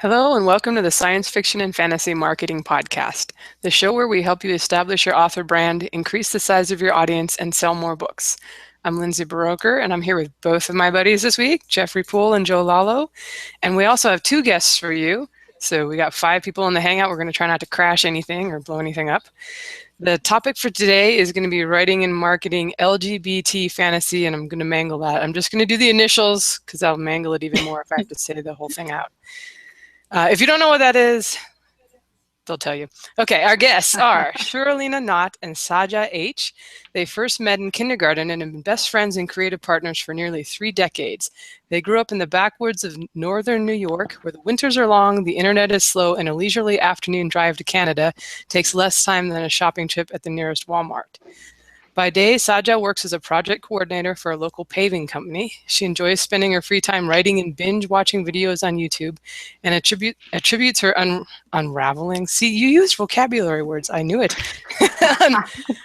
Hello and welcome to the Science Fiction and Fantasy Marketing Podcast, the show where we help you establish your author brand, increase the size of your audience, and sell more books. I'm Lindsay Baroker, and I'm here with both of my buddies this week, Jeffrey Poole and Joe Lalo. And we also have two guests for you. So we got 5 people in the Hangout. We're going to try not to crash anything or blow anything up. The topic for today is going to be writing and marketing LGBT fantasy, and I'm going to mangle that. I'm just going to do the initials because I'll mangle it even more if I have to say the whole thing out. If you don't know what that is, they'll tell you. Okay, our guests are Shiriluna Nott and SaJa H. They first met in kindergarten and have been best friends and creative partners for nearly 3 decades. They grew up in the backwoods of northern New York, where the winters are long, the internet is slow, and a leisurely afternoon drive to Canada takes less time than a shopping trip at the nearest Walmart. By day, SaJa works as a project coordinator for a local paving company. She enjoys spending her free time writing and binge-watching videos on YouTube and attributes her unraveling. See, you used vocabulary words. I knew it.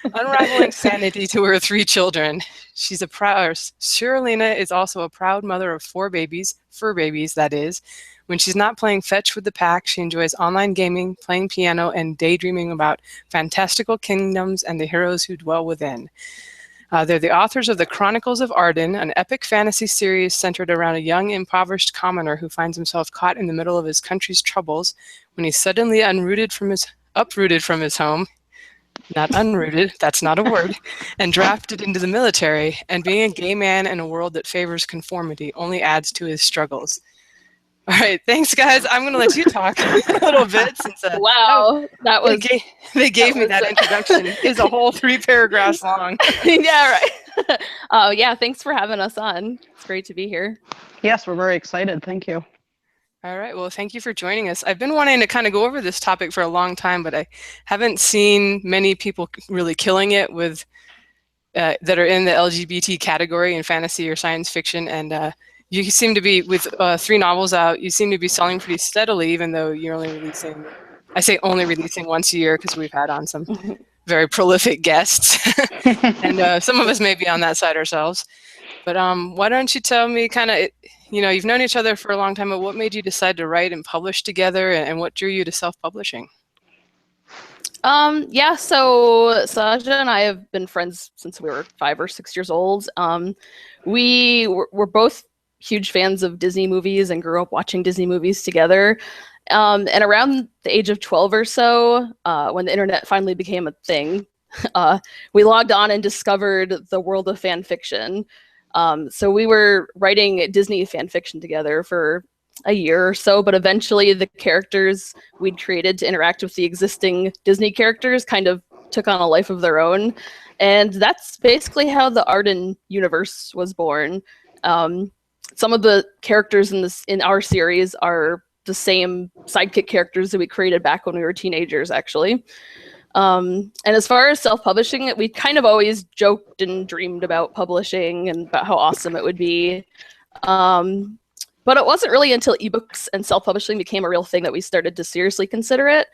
Unraveling sanity to her 3 children. Shiriluna is also a proud mother of 4 babies, fur babies, that is. When she's not playing fetch with the pack, she enjoys online gaming, playing piano, and daydreaming about fantastical kingdoms and the heroes who dwell within. They're the authors of the Chronicles of Arden, an epic fantasy series centered around a young, impoverished commoner who finds himself caught in the middle of his country's troubles when he's suddenly uprooted from his home. Not unrooted, that's not a word, and drafted into the military. And being a gay man in a world that favors conformity only adds to his struggles. All right, thanks, guys. I'm going to let you talk a little bit since wow, that was they gave me that introduction. It's a whole 3 paragraphs long. Yeah, right. Yeah, thanks for having us on. It's great to be here. Yes, we're very excited. Thank you. All right, well, thank you for joining us. I've been wanting to kind of go over this topic for a long time, but I haven't seen many people really killing it with that are in the LGBT category in fantasy or science fiction, and you seem to be, with 3 novels out, you seem to be selling pretty steadily, even though you're only releasing, I say only releasing once a year because we've had on some very prolific guests. And some of us may be on that side ourselves. But why don't you tell me kind of, you've known each other for a long time, but what made you decide to write and publish together, and what drew you to self-publishing? Yeah, so SaJa and I have been friends since we were 5 or 6 years old. We're both huge fans of Disney movies and grew up watching Disney movies together. And around the age of 12 or so, when the internet finally became a thing, we logged on and discovered the world of fan fiction. So we were writing Disney fan fiction together for a year or so, but eventually the characters we'd created to interact with the existing Disney characters kind of took on a life of their own. And that's basically how the Arden universe was born. Some of the characters in our series are the same sidekick characters that we created back when we were teenagers, actually. And as far as self-publishing, we kind of always joked and dreamed about publishing and about how awesome it would be. But it wasn't really until ebooks and self-publishing became a real thing that we started to seriously consider it.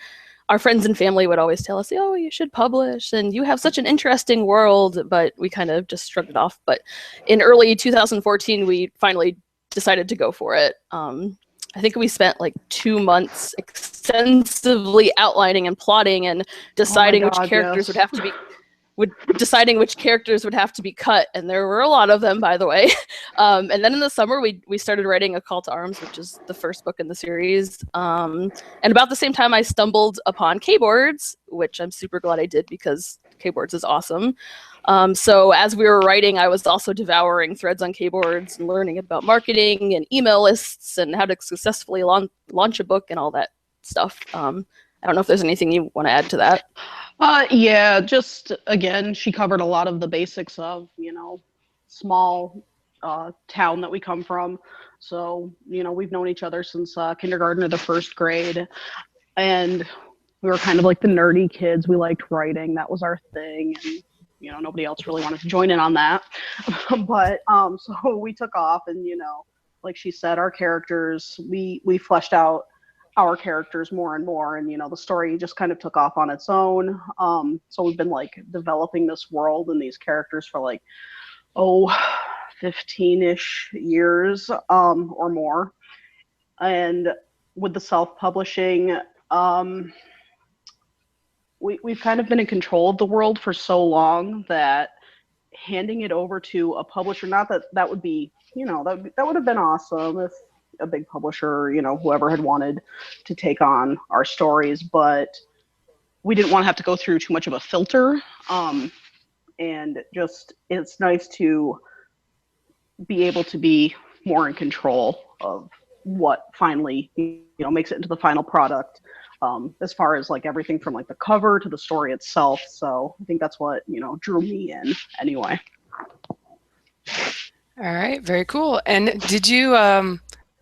Our friends and family would always tell us, oh, you should publish, and you have such an interesting world, but we kind of just shrugged it off. But in early 2014, we finally decided to go for it. I think we spent like 2 months extensively outlining and plotting and deciding which characters would have to be deciding which characters would have to be cut, and there were a lot of them, by the way. And then in the summer, we started writing A Call to Arms, which is the first book in the series. And about the same time, I stumbled upon Kboards, which I'm super glad I did because Kboards is awesome. So as we were writing, I was also devouring threads on Kboards and learning about marketing and email lists and how to successfully launch a book and all that stuff. I don't know if there's anything you want to add to that. Yeah, just again, she covered a lot of the basics of, small town that we come from. So, we've known each other since kindergarten or the 1st grade. And we were kind of like the nerdy kids. We liked writing. That was our thing. And, nobody else really wanted to join in on that. But so we took off and, like she said, our characters, we fleshed out our characters more and more, and the story just kind of took off on its own. So we've been like developing this world and these characters for like 15-ish years or more, and with the self-publishing, we've kind of been in control of the world for so long that handing it over to a publisher, not that that would be, that would have been awesome if a big publisher, whoever had wanted to take on our stories, but we didn't want to have to go through too much of a filter. And just, it's nice to be able to be more in control of what finally, makes it into the final product, as far as like everything from like the cover to the story itself. So I think that's what, drew me in anyway. All right, very cool. And did you,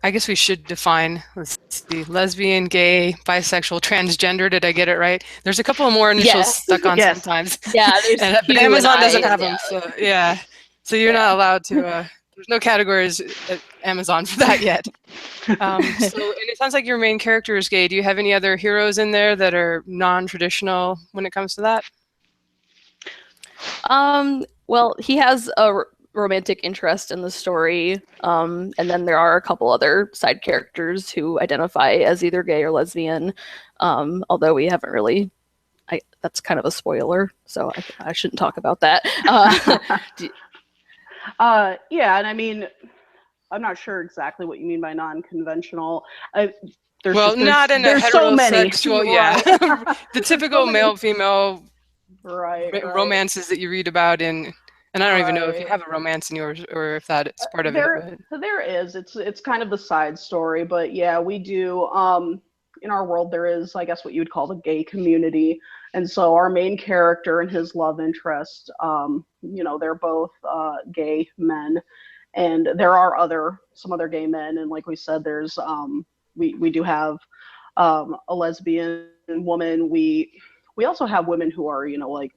I guess we should define, let's see, lesbian, gay, bisexual, transgender. Did I get it right? There's a couple of more initials stuck on sometimes. Yeah, there's but Amazon doesn't have them. So yeah, so you're not allowed to, there's no categories at Amazon for that yet. And it sounds like your main character is gay. Do you have any other heroes in there that are non-traditional when it comes to that? Well, he has a romantic interest in the story, and then there are a couple other side characters who identify as either gay or lesbian, although we haven't really, that's kind of a spoiler, so I shouldn't talk about that. Yeah, and I mean, I'm not sure exactly what you mean by non-conventional. Not in a heterosexual, yeah. The typical male-female romances that you read about in, and I don't even know if you have a romance in yours or if that's part of it. There is. It's kind of the side story, but yeah, we do. In our world, there is, I guess, what you would call the gay community, and so our main character and his love interest, they're both gay men, and there are some other gay men, and like we said, there's we do have a lesbian woman. We also have women who are, like,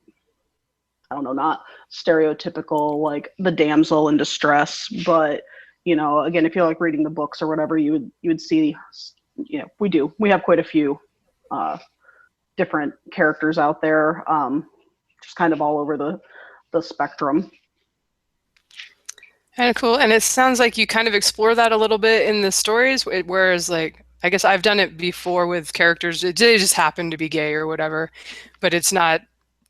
I don't know, not stereotypical, like the damsel in distress, but again, if you like reading the books or whatever, you would see, we have quite a few different characters out there, just kind of all over the spectrum. Kind of cool. And it sounds like you kind of explore that a little bit in the stories, whereas like, I guess I've done it before with characters, they just happen to be gay or whatever, but it's not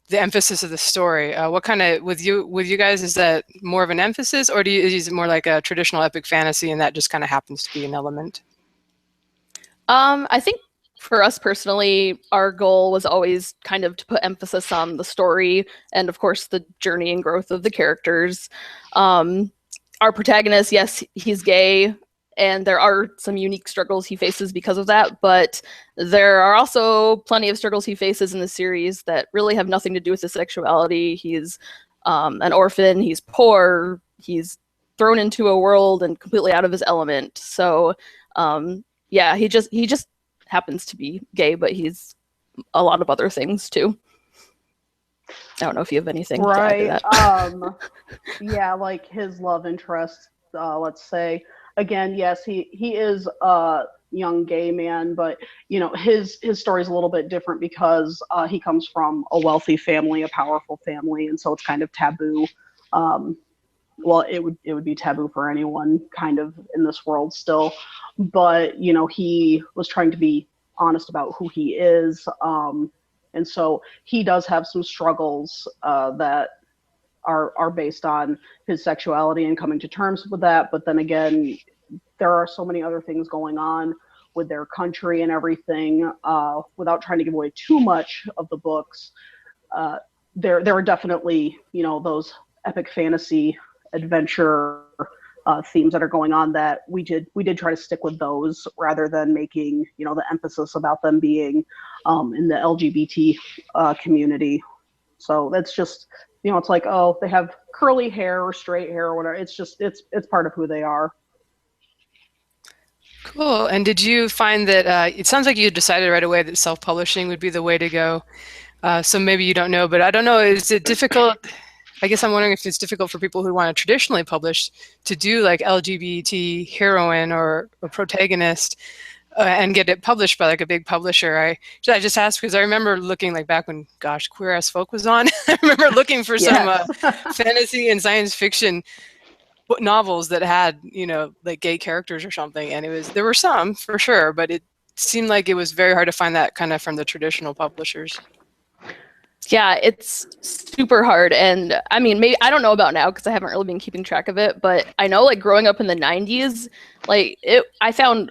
the emphasis of the story. What kind of, with you guys, is that more of an emphasis, or is it more like a traditional epic fantasy and that just kind of happens to be an element? I think for us personally, our goal was always kind of to put emphasis on the story and, of course, the journey and growth of the characters. Our protagonist, yes, he's gay, and there are some unique struggles he faces because of that, but there are also plenty of struggles he faces in the series that really have nothing to do with his sexuality. He's an orphan, he's poor, he's thrown into a world and completely out of his element. So yeah, he just happens to be gay, but he's a lot of other things too. I don't know if you have anything to add to that. Yeah, like his love interest, let's say, again, yes, he is a young gay man, but his story is a little bit different because he comes from a wealthy family, a powerful family, and so it's kind of taboo. Well, it would be taboo for anyone kind of in this world still, but he was trying to be honest about who he is, and so he does have some struggles that are based on his sexuality and coming to terms with that. But then again, there are so many other things going on with their country and everything. Without trying to give away too much of the books, there are definitely those epic fantasy adventure themes that are going on that we did try to stick with those rather than making the emphasis about them being in the LGBT community. So that's just it's like, oh, they have curly hair or straight hair or whatever. It's just it's part of who they are. Cool. And did you find that it sounds like you decided right away that self-publishing would be the way to go? So maybe you don't know, but I don't know, is it difficult? I guess I'm wondering if it's difficult for people who want to traditionally publish to do like LGBT heroine or a protagonist and get it published by like a big publisher. I just asked because I remember looking like back when, gosh, Queer as Folk was on. I remember looking for some fantasy and science fiction novels that had like gay characters or something, and there were some for sure, but seemed like it was very hard to find that kind of from the traditional publishers. Yeah, it's super hard. And I mean, maybe I don't know about now because I haven't really been keeping track of it, but I know like growing up in the 90s, like I found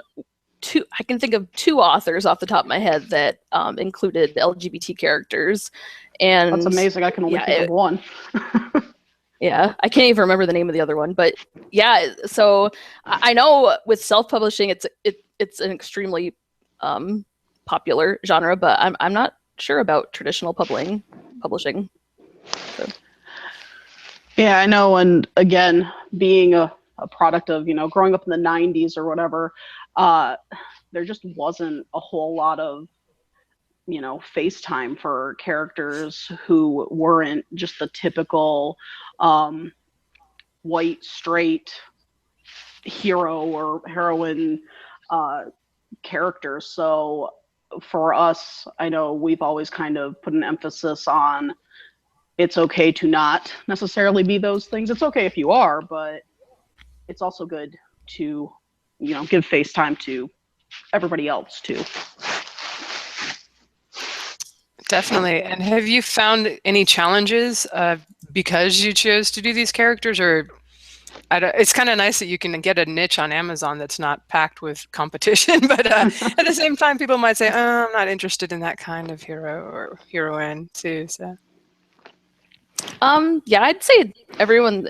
I can think of 2 authors off the top of my head that included LGBT characters. And that's amazing. I can only think of one. Yeah, I can't even remember the name of the other one, but yeah. So I know with self-publishing, it's an extremely popular genre, but I'm not sure about traditional publishing. So. Yeah, I know. And again, being a product of, growing up in the 90s or whatever, there just wasn't a whole lot of, FaceTime for characters who weren't just the typical white, straight hero or heroine characters. So for us, I know we've always kind of put an emphasis on it's okay to not necessarily be those things. It's okay if you are, but it's also good to, give face time to everybody else too. Definitely. And have you found any challenges because you chose to do these characters, or it's kind of nice that you can get a niche on Amazon that's not packed with competition, but at the same time, people might say, oh, I'm not interested in that kind of hero or heroine too. So. Yeah, I'd say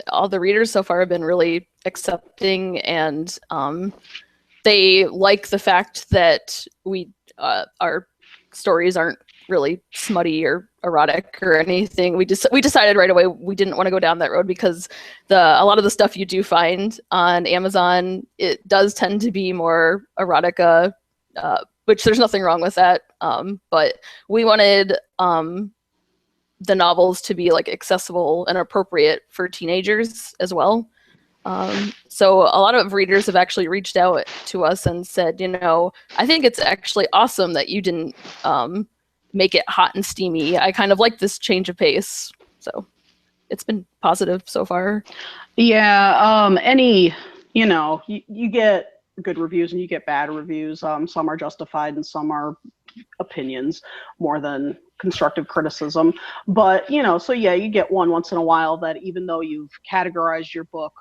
all the readers so far have been really accepting, and they like the fact that our stories aren't really smutty or erotic or anything. We decided right away we didn't want to go down that road because a lot of the stuff you do find on Amazon, it does tend to be more erotica, which there's nothing wrong with that. But we wanted the novels to be like accessible and appropriate for teenagers as well. So a lot of readers have actually reached out to us and said, I think it's actually awesome that you didn't make it hot and steamy. I kind of like this change of pace. So it's been positive so far. Yeah. You get good reviews and you get bad reviews. Some are justified and some are opinions more than constructive criticism. But, so yeah, you get one once in a while that even though you've categorized your book,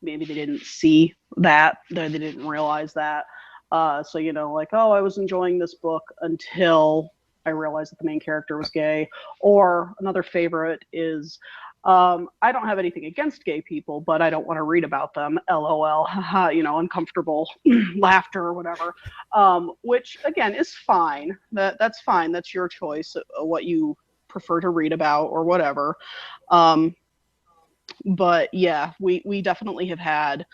maybe they didn't see that, they didn't realize that. So, like, oh, I was enjoying this book until I realized that the main character was gay. Or another favorite is, I don't have anything against gay people, but I don't want to read about them. LOL, uncomfortable laughter or whatever. Which again is fine. That's fine. That's your choice, what you prefer to read about or whatever. But yeah, we definitely have had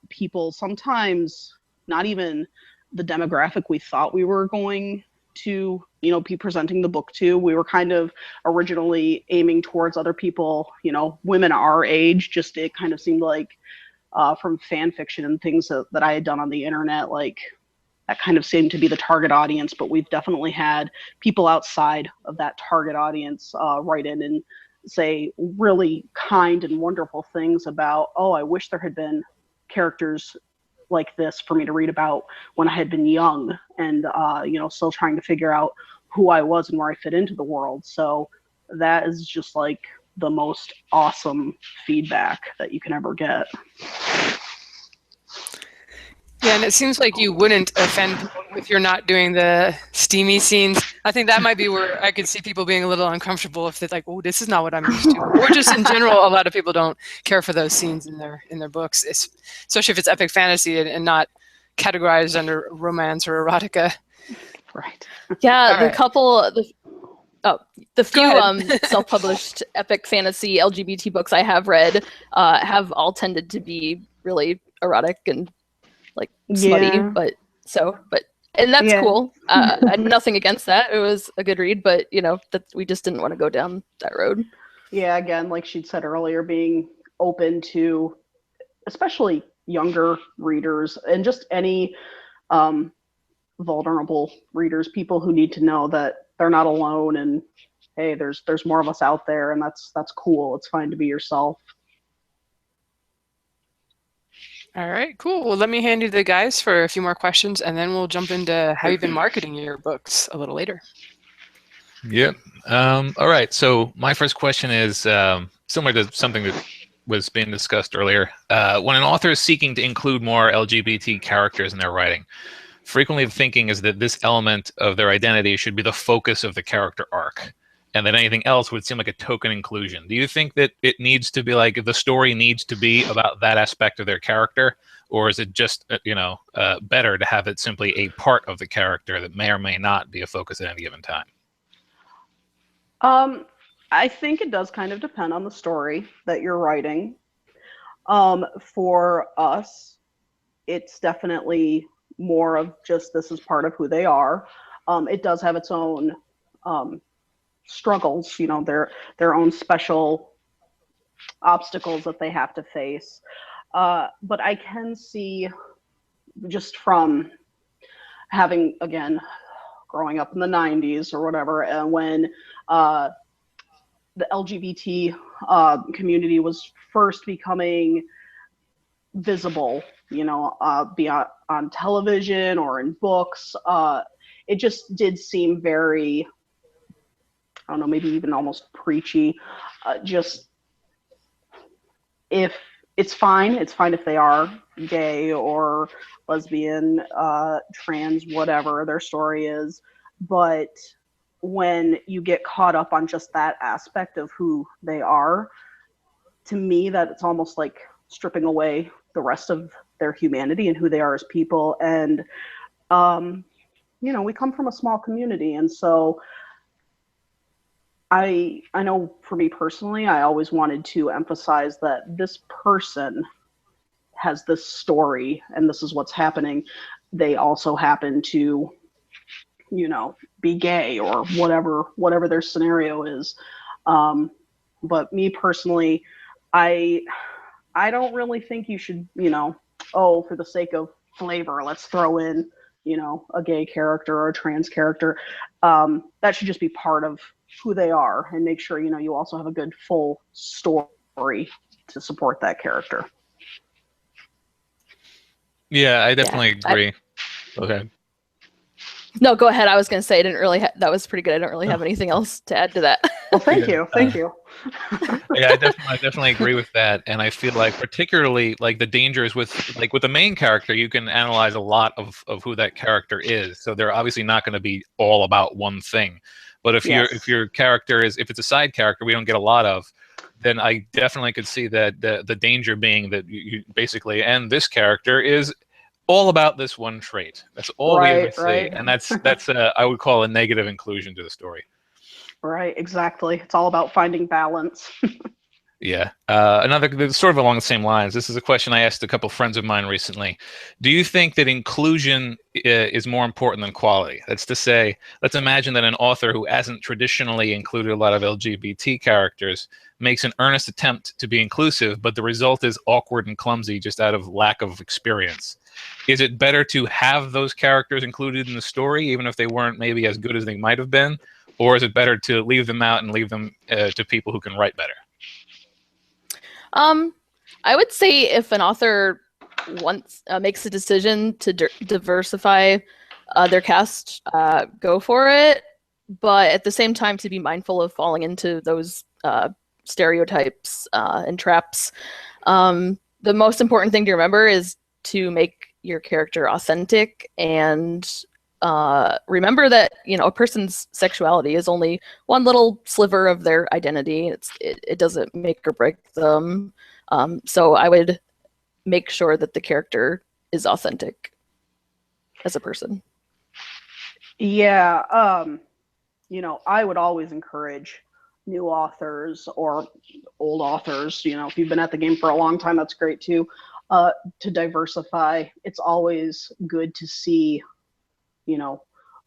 people sometimes not even the demographic we thought we were going to be presenting the book to. We were kind of originally aiming towards other people, women our age. Just it kind of seemed like from fan fiction and things that I had done on the internet, like that kind of seemed to be the target audience. But we've definitely had people outside of that target audience write in and say really kind and wonderful things about, oh, I wish there had been characters like this for me to read about when I had been young and, still trying to figure out who I was and where I fit into the world. So that is just like the most awesome feedback that you can ever get. Yeah, and it seems like you wouldn't offend people if you're not doing the steamy scenes. I think that might be where I could see people being a little uncomfortable if they're like, oh, this is not what I'm used to. Or just in general, a lot of people don't care for those scenes in their books, especially if it's epic fantasy and not categorized under romance or erotica. Right. Yeah, the few self-published epic fantasy LGBT books I have read have all tended to be really erotic and like smutty, but that's cool. Nothing against that. It was a good read, but that we just didn't want to go down that road. Yeah, again, like she'd said earlier, being open to especially younger readers and just any vulnerable readers, people who need to know that they're not alone and hey, there's more of us out there, and that's cool. It's fine to be yourself. All right, cool. Well, let me hand you to the guys for a few more questions, and then we'll jump into how you've been marketing your books a little later. Yep. All right. So my first question is similar to something that was being discussed earlier. When an author is seeking to include more LGBT characters in their writing, frequently the thinking is that this element of their identity should be the focus of the character arc, and that anything else would seem like a token inclusion. Do you think that it needs to be like the story needs to be about that aspect of their character, or is it just better to have it simply a part of the character that may or may not be a focus at any given time? I think it does kind of depend on the story that you're writing. For us, it's definitely more of just this is part of who they are. It does have its own struggles, their own special obstacles that they have to face. But I can see, just from having, again, growing up in the 90s or whatever, and when the LGBT community was first becoming visible, be on television or in books, it just did seem very, I don't know, maybe even almost preachy. Just if it's fine if they are gay or lesbian, trans, whatever their story is, but when you get caught up on just that aspect of who they are, to me, that it's almost like stripping away the rest of their humanity and who they are as people. And we come from a small community, and so I know for me personally, I always wanted to emphasize that this person has this story and this is what's happening. They also happen to, be gay or whatever their scenario is. But me personally, I don't really think you should, for the sake of flavor, let's throw in, a gay character or a trans character. That should just be part of who they are, and make sure, you also have a good full story to support that character. Yeah, I definitely agree. Okay. No, go ahead. I was going to say I didn't really. That was pretty good. I don't really have anything else to add to that. Well, thank you. Yeah, I definitely agree with that, and I feel like particularly like the dangers with the main character, you can analyze a lot of who that character is. So they're obviously not going to be all about one thing. But if your character if it's a side character we don't get a lot of, then I definitely could see that the danger being that you basically, and this character is all about this one trait. That's all we ever see, and that's I would call a negative inclusion to the story. Right, exactly. It's all about finding balance. Yeah. Another sort of along the same lines. This is a question I asked a couple friends of mine recently. Do you think that inclusion is more important than quality? That's to say, let's imagine that an author who hasn't traditionally included a lot of LGBT characters makes an earnest attempt to be inclusive, but the result is awkward and clumsy just out of lack of experience. Is it better to have those characters included in the story, even if they weren't maybe as good as they might have been? Or is it better to leave them out and leave them to people who can write better? I would say if an author makes a decision to diversify their cast, go for it. But at the same time, to be mindful of falling into those stereotypes and traps. The most important thing to remember is to make your character authentic, and remember that a person's sexuality is only one little sliver of their identity. It doesn't make or break them. So I would make sure that the character is authentic as a person. Yeah, I would always encourage new authors or old authors, if you've been at the game for a long time, that's great too, to diversify. It's always good to see,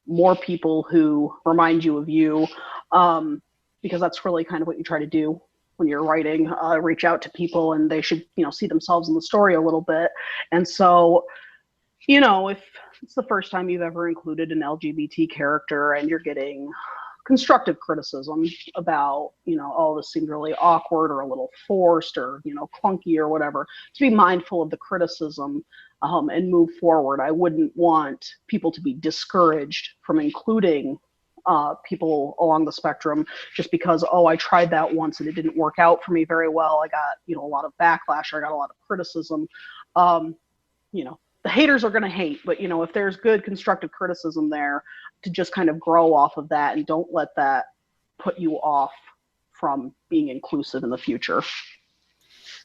more people who remind you of you, because that's really kind of what you try to do when you're writing, reach out to people, and they should, see themselves in the story a little bit. And so, if it's the first time you've ever included an LGBT character and you're getting constructive criticism about, oh, this seemed really awkward or a little forced or, clunky or whatever, to be mindful of the criticism and move forward. I wouldn't want people to be discouraged from including people along the spectrum just because, oh, I tried that once and it didn't work out for me very well. I got, a lot of backlash, or I got a lot of criticism. The haters are going to hate, but, if there's good constructive criticism there, to just kind of grow off of that and don't let that put you off from being inclusive in the future.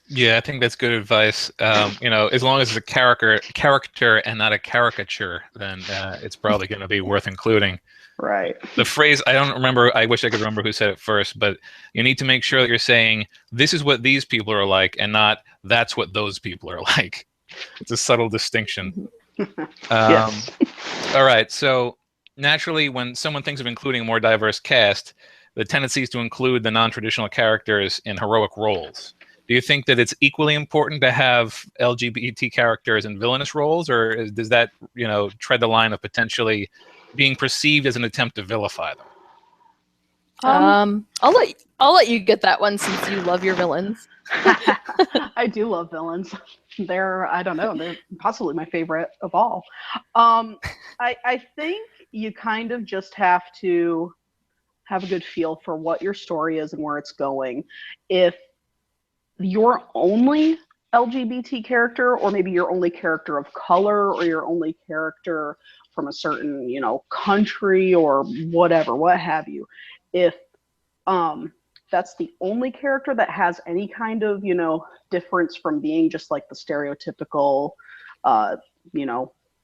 Yeah, I think that's good advice. As long as it's a character and not a caricature, then it's probably going to be worth including. Right. The phrase, I don't remember, I wish I could remember who said it first, but you need to make sure that you're saying, this is what these people are like, and not, that's what those people are like. It's a subtle distinction. Yes. All right, so naturally, when someone thinks of including a more diverse cast, the tendency is to include the non-traditional characters in heroic roles. Do you think that it's equally important to have LGBT characters in villainous roles, or does that, tread the line of potentially being perceived as an attempt to vilify them? I'll let you get that one since you love your villains. I do love villains. They're possibly my favorite of all. I think you kind of just have to have a good feel for what your story is and where it's going. If your only LGBT character, or maybe your only character of color, or your only character from a certain, country or whatever, what have you, if that's the only character that has any kind of, difference from being just like the stereotypical,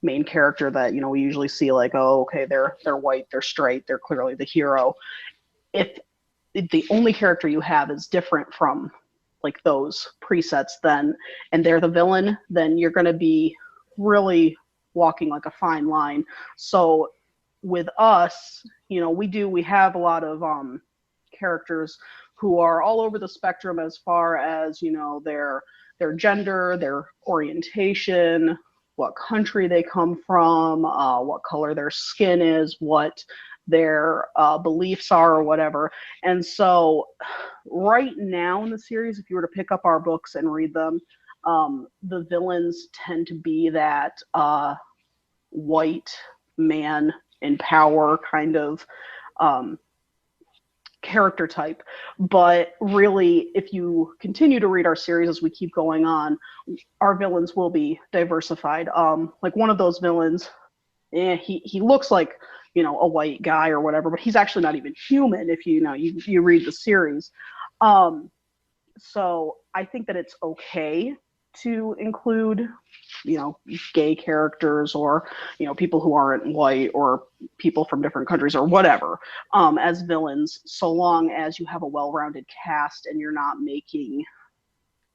main character that, we usually see, like, oh, okay, they're white, they're straight, they're clearly the hero. If the only character you have is different from like those presets, then, and they're the villain, then you're going to be really walking like a fine line. So with us, we have a lot of characters who are all over the spectrum as far as, their gender, their orientation, what country they come from, what color their skin is, what their beliefs are, or whatever. And so right now in the series, if you were to pick up our books and read them, the villains tend to be that white man in power kind of character type. But really, if you continue to read our series as we keep going on, our villains will be diversified. Like one of those villains, he looks like, a white guy or whatever, but he's actually not even human if you read the series. So I think that it's okay to include, gay characters, or, people who aren't white, or people from different countries or whatever, as villains, so long as you have a well-rounded cast and you're not making,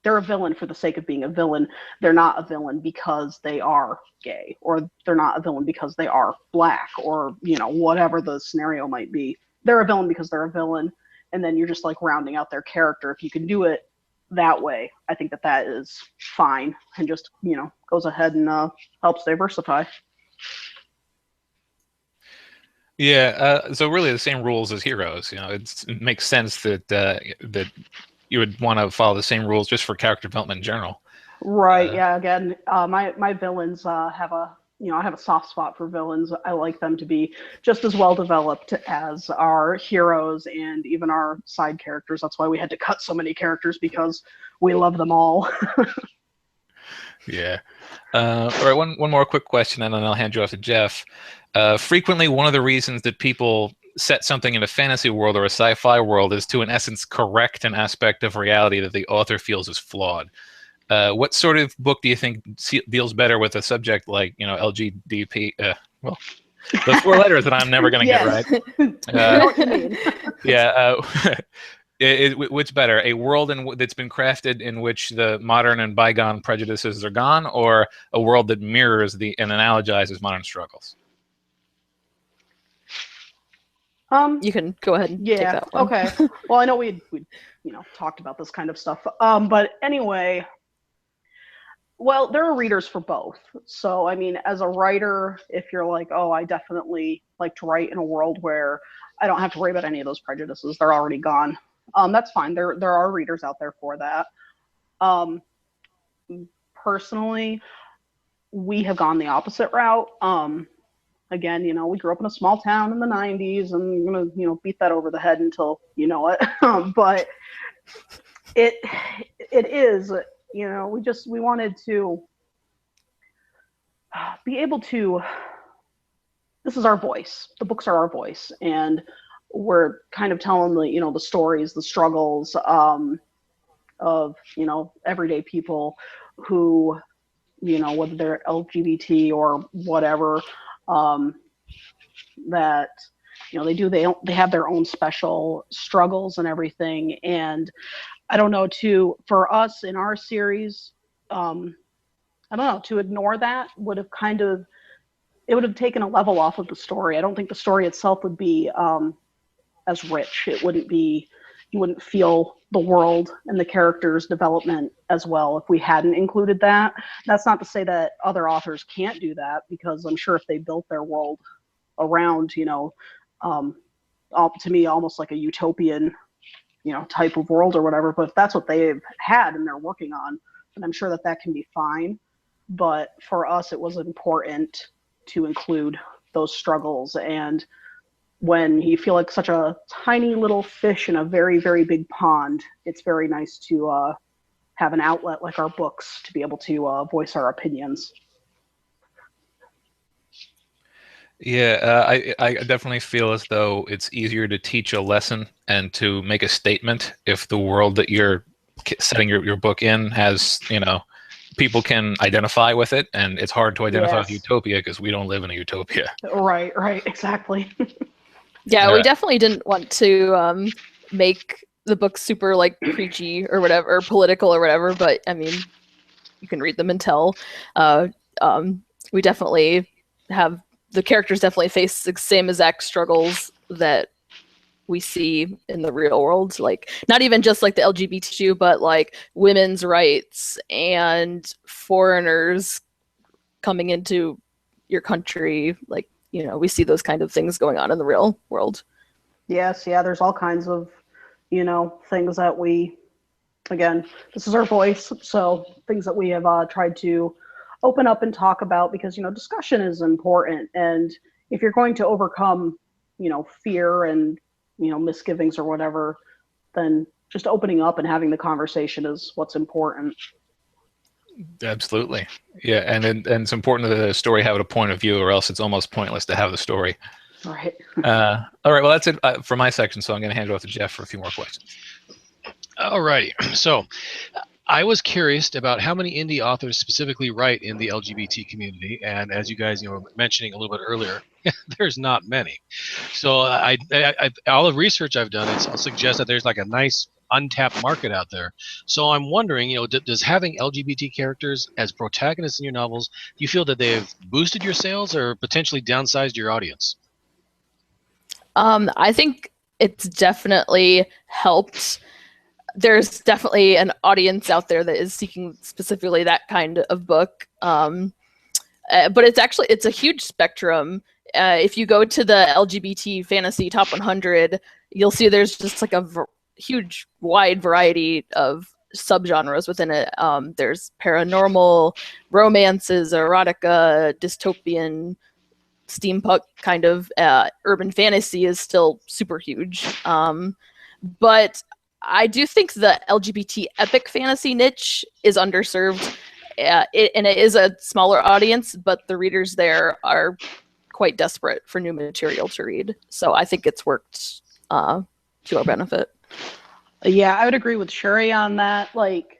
they're a villain for the sake of being a villain. They're not a villain because they are gay, or they're not a villain because they are black, or, whatever the scenario might be. They're a villain because they're a villain, and then you're just like rounding out their character. If you can do it that way, I think that is fine, and just, goes ahead and helps diversify. Yeah, so really the same rules as heroes. It makes sense that that you would want to follow the same rules just for character development in general. Right. Yeah. Again, my villains have a I have a soft spot for villains. I like them to be just as well developed as our heroes and even our side characters. That's why we had to cut so many characters, because we love them all. Yeah. All right. One more quick question, and then I'll hand you off to Jeff. Frequently, one of the reasons that people set something in a fantasy world or a sci-fi world is to, in essence, correct an aspect of reality that the author feels is flawed. What sort of book do you think deals better with a subject like, LGBT? Well, the four letters that I'm never going to get right. I know what you mean. Yeah. Which better, a world that's been crafted in which the modern and bygone prejudices are gone, or a world that mirrors and analogizes modern struggles? You can go ahead and take that one. Okay. Well, I know we talked about this kind of stuff. But anyway, Well, there are readers for both. So, I mean, as a writer, if you're like, oh, I definitely like to write in a world where I don't have to worry about any of those prejudices, they're already gone. That's fine. There are readers out there for that. Um, Personally, we have gone the opposite route. Again, you know, we grew up in a small town in the 90s, and I'm gonna, you know, beat that over the head until you know it. But it is, you know, we wanted to be able to. This is our voice. The books are our voice, and we're kind of telling the, you know, the stories, the struggles of, you know, everyday people who, you know, whether they're LGBT or whatever, that, you know, they have their own special struggles and everything. And I don't know, for us in our series, I don't know, to ignore that would have it would have taken a level off of the story. I don't think the story itself would be as rich. It wouldn't be, you wouldn't feel the world and the characters' development as well if we hadn't included that. That's not to say that other authors can't do that, because I'm sure if they built their world around, you know, to me, almost like a utopian, you know, type of world or whatever, but if that's what they've had and they're working on, then I'm sure that can be fine. But for us, it was important to include those struggles. And when you feel like such a tiny little fish in a very, very big pond, it's very nice to have an outlet like our books to be able to voice our opinions. Yeah, I definitely feel as though it's easier to teach a lesson and to make a statement if the world that you're setting your book in has, you know, people can identify with it, and it's hard to identify with utopia because we don't live in a utopia. Right, exactly. Yeah, we definitely didn't want to make the book super like preachy or whatever, or political or whatever, but I mean, you can read them and tell. We definitely have, the characters definitely face the same exact struggles that we see in the real world, like not even just like the LGBTQ, but like women's rights and foreigners coming into your country. Like, you know, we see those kind of things going on in the real world. Yes, yeah, there's all kinds of, you know, things that we, again, this is our voice, so things that we have tried to open up and talk about, because, you know, discussion is important. And if you're going to overcome, you know, fear and, you know, misgivings or whatever, then just opening up and having the conversation is what's important. Absolutely. Yeah, and it's important that the story have a point of view, or else it's almost pointless to have the story. Right. All right, well, that's it for my section, so I'm going to hand it off to Jeff for a few more questions. All righty. So I was curious about how many indie authors specifically write in the LGBT community, and as you guys, you know, were mentioning a little bit earlier, there's not many. So I all the research I've done, it suggests that there's like a nice untapped market out there. So I'm wondering, you know, does having LGBT characters as protagonists in your novels, do you feel that they've boosted your sales or potentially downsized your audience? I think it's definitely helped. There's definitely an audience out there that is seeking specifically that kind of book. But it's a huge spectrum. If you go to the LGBT fantasy top 100, you'll see there's just like a huge wide variety of subgenres within it. There's paranormal, romances, erotica, dystopian, steampunk kind of. Urban fantasy is still super huge. But I do think the LGBT epic fantasy niche is underserved, and it is a smaller audience, but the readers there are quite desperate for new material to read. So I think it's worked to our benefit. Yeah, I would agree with Shuri on that. Like,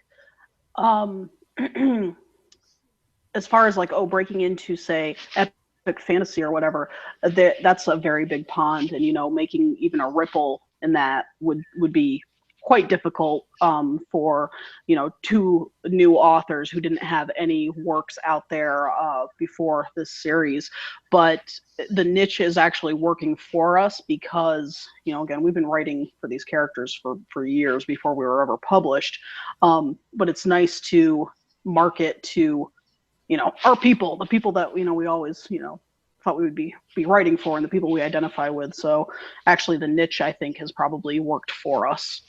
as far as like, breaking into, say, epic fantasy or whatever, that's a very big pond, and, you know, making even a ripple in that would be quite difficult for, you know, two new authors who didn't have any works out there before this series. But the niche is actually working for us because, you know, again, we've been writing for these characters for years before we were ever published. But it's nice to, market to, our people, the people that, we always, thought we would be writing for, and the people we identify with. So actually the niche, I think, has probably worked for us.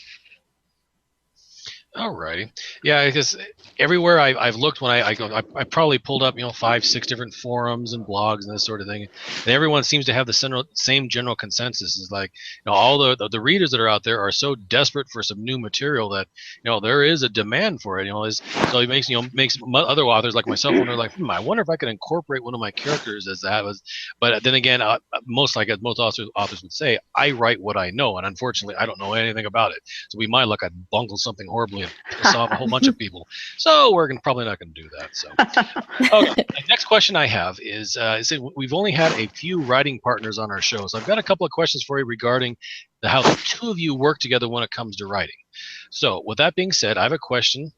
Alrighty, yeah, because everywhere I've looked when I go, I probably pulled up 5, 6 different forums and blogs and this sort of thing, and everyone seems to have the same general consensus. Is like, all the readers that are out there are so desperate for some new material that there is a demand for it. So it makes other authors like myself wonder, like, I wonder if I could incorporate one of my characters as that was. But then again, most authors would say, I write what I know, and unfortunately, I don't know anything about it. So with my luck, I'd bungle something horribly and piss off a whole bunch of people. So we're probably not going to do that. So, okay. The next question I have is we've only had a few writing partners on our show, so I've got a couple of questions for you regarding how the two of you work together when it comes to writing. So, with that being said, I have a question.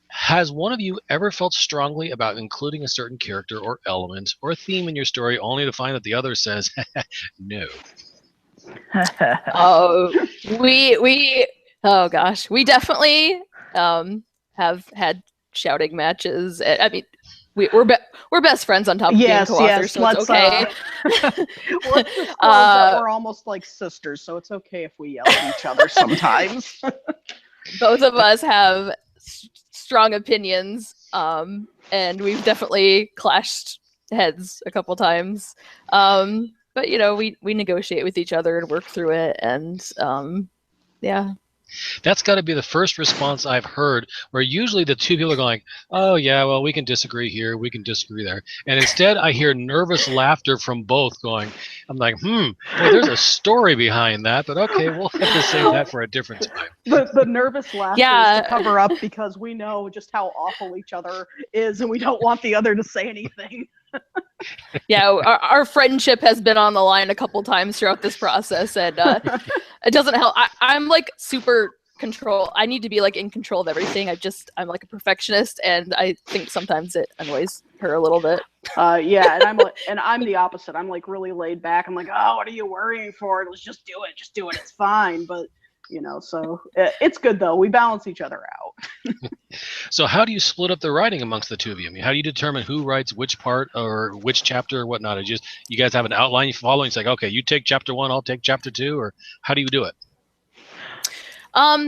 Has one of you ever felt strongly about including a certain character or element or theme in your story, only to find that the other says no? Oh gosh, we definitely have had shouting matches. I mean, we're best friends on top of being co-authors, so it's okay. Let's disclose that we're almost like sisters, so it's okay if we yell at each other sometimes. Both of us have strong opinions, and we've definitely clashed heads a couple times. But we negotiate with each other and work through it, and yeah. That's got to be the first response I've heard, where usually the two people are going, oh yeah, well, we can disagree here, we can disagree there, and instead I hear nervous laughter from both going, I'm like, well, there's a story behind that, but okay, we'll have to save that for a different time. The nervous laughter is to cover up, because we know just how awful each other is, and we don't want the other to say anything. Yeah, our friendship has been on the line a couple times throughout this process, and it doesn't help. I'm like super control. I need to be like in control of everything. I'm like a perfectionist, and I think sometimes it annoys her a little bit. Yeah, and I'm the opposite. I'm like really laid back. I'm like, oh, what are you worrying for? Let's just do it. It's fine. But so it's good though. We balance each other out. So how do you split up the writing amongst the two of you? I mean, how do you determine who writes which part or which chapter or whatnot? Is you guys have an outline you follow, and it's like, okay, you take chapter 1, I'll take chapter 2, or how do you do it?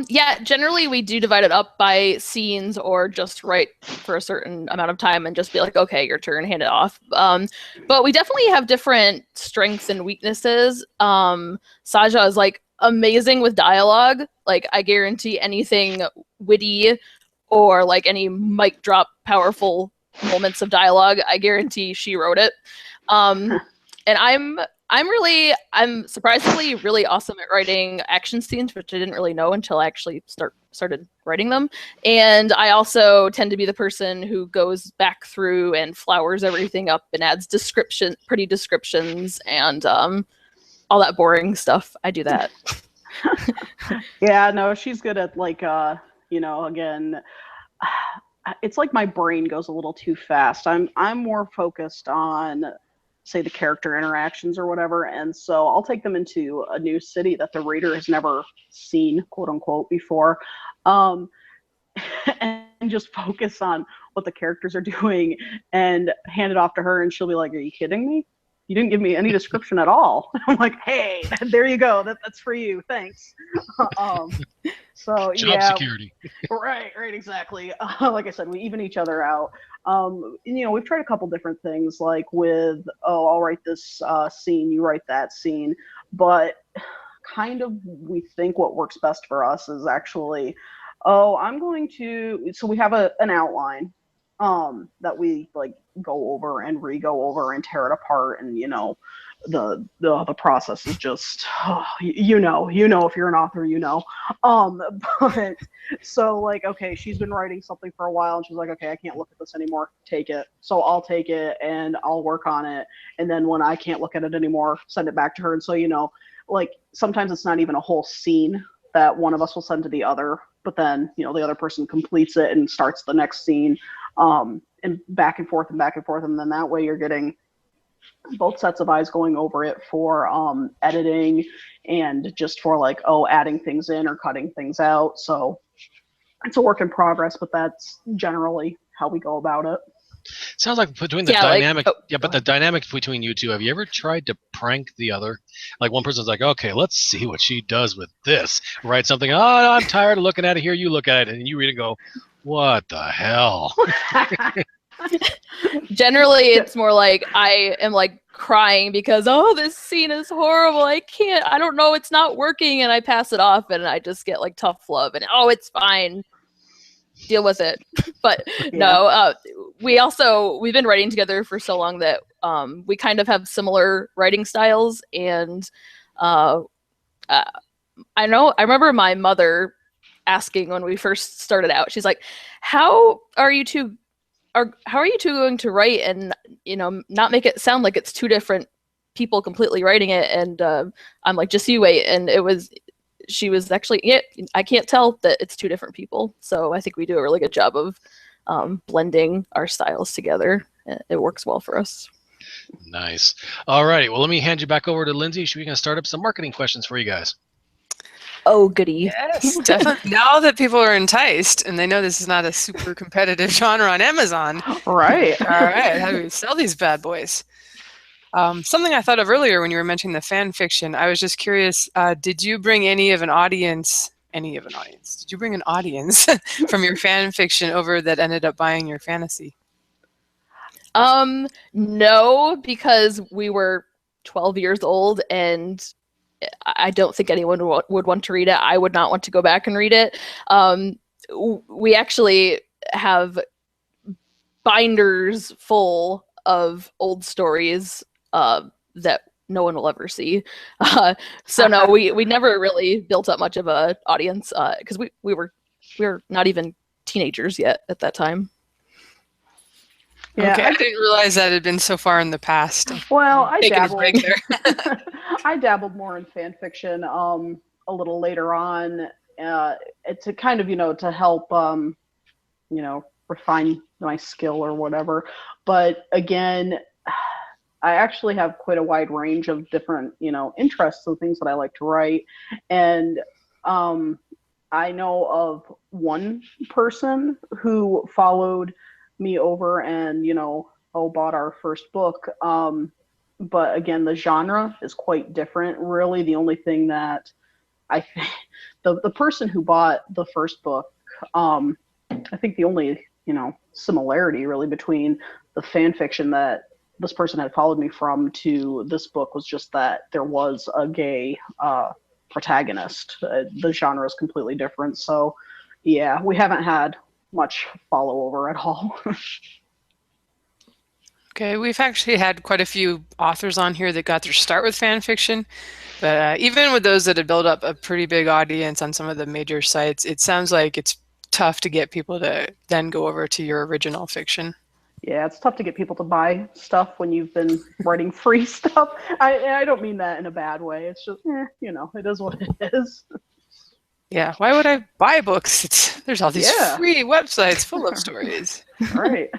Yeah, generally we do divide it up by scenes, or just write for a certain amount of time and just be like, okay, your turn, hand it off. But we definitely have different strengths and weaknesses. SaJa is like amazing with dialogue. Like, I guarantee anything witty or like any mic drop powerful moments of dialogue, I guarantee she wrote it. And I'm surprisingly really awesome at writing action scenes, which I didn't really know until I actually started writing them. And I also tend to be the person who goes back through and flowers everything up and adds pretty descriptions, and all that boring stuff. I do that. Yeah, no, she's good at like, again, it's like my brain goes a little too fast. I'm more focused on, say, the character interactions or whatever, and so I'll take them into a new city that the reader has never seen, quote unquote, before, and just focus on what the characters are doing and hand it off to her, and she'll be like, are you kidding me? You didn't give me any description at all. I'm like, hey, there you go. That's for you. Thanks. So Job security. Right, exactly. Like I said, we even each other out. We've tried a couple different things, like with, I'll write this scene, you write that scene, but kind of we think what works best for us is actually, so we have an outline that we like go over and re-go over and tear it apart, and the process is just if you're an author, but so like, okay, she's been writing something for a while and she's like, okay, I can't look at this anymore, take it. So I'll take it and I'll work on it, and then when I can't look at it anymore, send it back to her. And so like sometimes it's not even a whole scene that one of us will send to the other, but then the other person completes it and starts the next scene, and back and forth, and then that way you're getting both sets of eyes going over it for editing and just for like, adding things in or cutting things out. So it's a work in progress, but that's generally how we go about it. Sounds like between the dynamic, but the dynamic between you two, have you ever tried to prank the other? Like one person's like, okay, let's see what she does with this. Write something, oh, I'm tired of looking at it, here you look at it, and you read it and go, what the hell? Generally, it's more like I am like crying because, oh, this scene is horrible. I don't know, it's not working. And I pass it off and I just get like tough love and, oh, it's fine. Deal with it. But no, we've been writing together for so long that we kind of have similar writing styles. And I remember my mother asking when we first started out, she's like, how are you two going to write and, not make it sound like it's two different people completely writing it? And I'm like, just you wait. And she was actually, I can't tell that it's two different people. So I think we do a really good job of blending our styles together. It works well for us. Nice. All righty. Well, let me hand you back over to Lindsay. We're going to start up some marketing questions for you guys. Oh, goody. Yes, definitely. Now that people are enticed and they know this is not a super competitive genre on Amazon. Right. All right. How do we sell these bad boys? Something I thought of earlier when you were mentioning the fan fiction, I was just curious, did you bring Did you bring an audience from your fan fiction over that ended up buying your fantasy? No, because we were 12 years old and I don't think anyone would want to read it. I would not want to go back and read it. We actually have binders full of old stories that no one will ever see. So no, we never really built up much of an audience because we were not even teenagers yet at that time. Yeah, okay, I didn't realize that had been so far in the past. Well, I dabbled. I dabbled more in fan fiction a little later on. To kind of to help refine my skill or whatever. But again, I actually have quite a wide range of different interests and things that I like to write, and I know of one person who followed me over and bought our first book, but again the genre is quite different. Really the only thing that I think the person who bought the first book, I think the only similarity really between the fan fiction that this person had followed me from to this book was just that there was a gay protagonist. The genre is completely different, so yeah, we haven't had much follow over at all. Okay, we've actually had quite a few authors on here that got their start with fan fiction, but even with those that had built up a pretty big audience on some of the major sites, it sounds like it's tough to get people to then go over to your original fiction. Yeah, it's tough to get people to buy stuff when you've been writing free stuff. I don't mean that in a bad way. It's just, it is what it is. Yeah, why would I buy books? There's all these free websites full of stories. Right.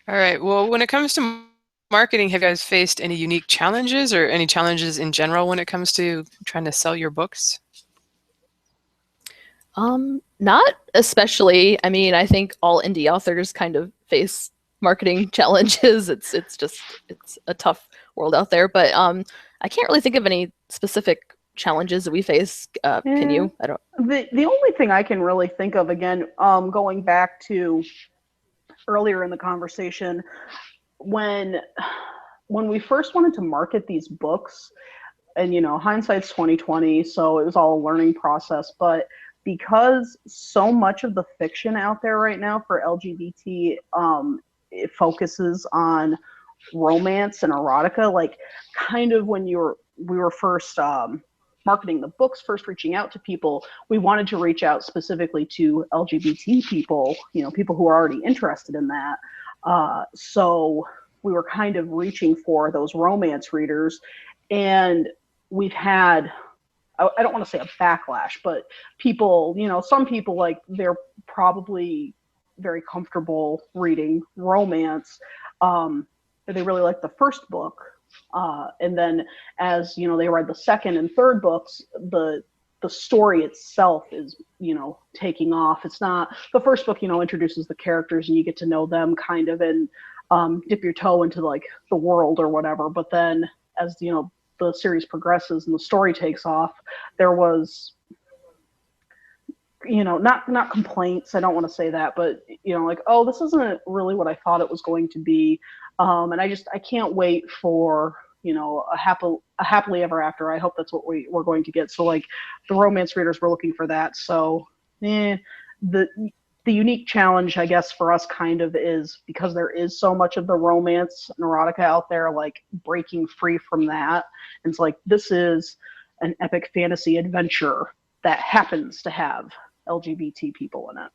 All right, well, when it comes to marketing, have you guys faced any unique challenges or any challenges in general when it comes to trying to sell your books? Not especially. I mean, I think all indie authors kind of face marketing challenges. It's a tough world out there, but I can't really think of any specific challenges that we face. Can you? I don't. The only thing I can really think of, again, going back to earlier in the conversation, when we first wanted to market these books, and hindsight's 2020, so it was all a learning process, but because so much of the fiction out there right now for LGBT, it focuses on romance and erotica. Like, kind of when we were first marketing the books, first reaching out to people, we wanted to reach out specifically to LGBT people, people who are already interested in that. So we were kind of reaching for those romance readers, and we've had, I don't want to say a backlash, but people, some people, like, they're probably very comfortable reading romance. They really like the first book. And then as, they read the second and third books, the the story itself is, taking off. It's not, the first book, introduces the characters and you get to know them kind of, and dip your toe into like the world or whatever. But then as, the series progresses and the story takes off, there was, not complaints. I don't want to say that, but, like, oh, this isn't really what I thought it was going to be. And I can't wait for, a happily ever after. I hope that's what we're going to get. So like the romance readers were looking for that. So the unique challenge, I guess, for us kind of is, because there is so much of the romance and erotica out there, like breaking free from that. And it's like, this is an epic fantasy adventure that happens to have LGBT people in it.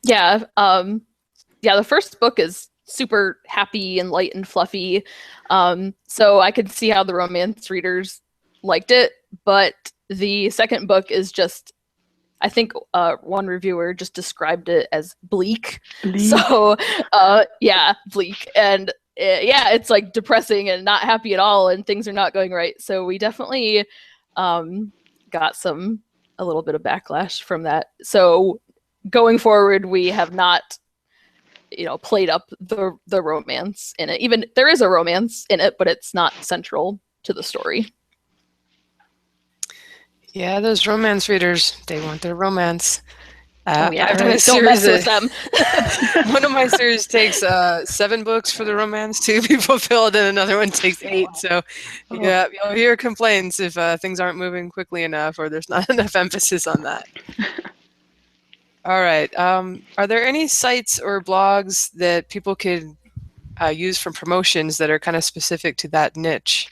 Yeah. The first book is super happy and light and fluffy. So I could see how the romance readers liked it, but the second book is just, I think one reviewer just described it as bleak. So bleak. And it's like depressing and not happy at all, and things are not going right. So we definitely got a little bit of backlash from that. So going forward, we have not played up the romance in it. Even there is a romance in it, but it's not central to the story. Yeah, those romance readers, they want their romance. I've done a series with them. One of my series takes 7 books for the romance, 2 be fulfilled, and another one takes 8. So yeah, you'll hear complaints if things aren't moving quickly enough or there's not enough emphasis on that. All right. Are there any sites or blogs that people could use for promotions that are kind of specific to that niche?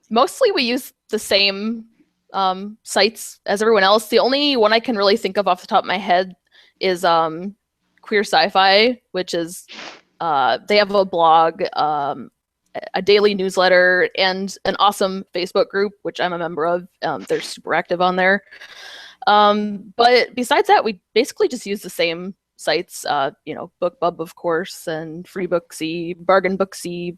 Mostly we use the same sites as everyone else. The only one I can really think of off the top of my head is Queer Sci-Fi, which is they have a blog, a daily newsletter, and an awesome Facebook group, which I'm a member of. They're super active on there. But besides that, we basically just use the same sites, BookBub, of course, and Free Booksy, Bargain Booksy,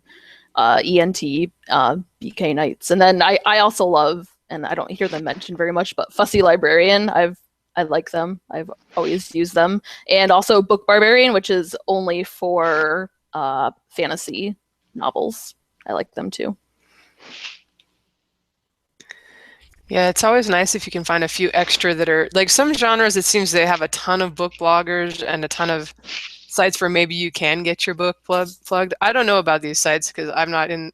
ENT, BK Nights. And then I also love, and I don't hear them mentioned very much, but Fussy Librarian. I like them. I've always used them. And also Book Barbarian, which is only for fantasy novels. I like them too. Yeah, it's always nice if you can find a few extra that are like some genres. It seems they have a ton of book bloggers and a ton of sites where maybe you can get your book plugged. I don't know about these sites because I'm not in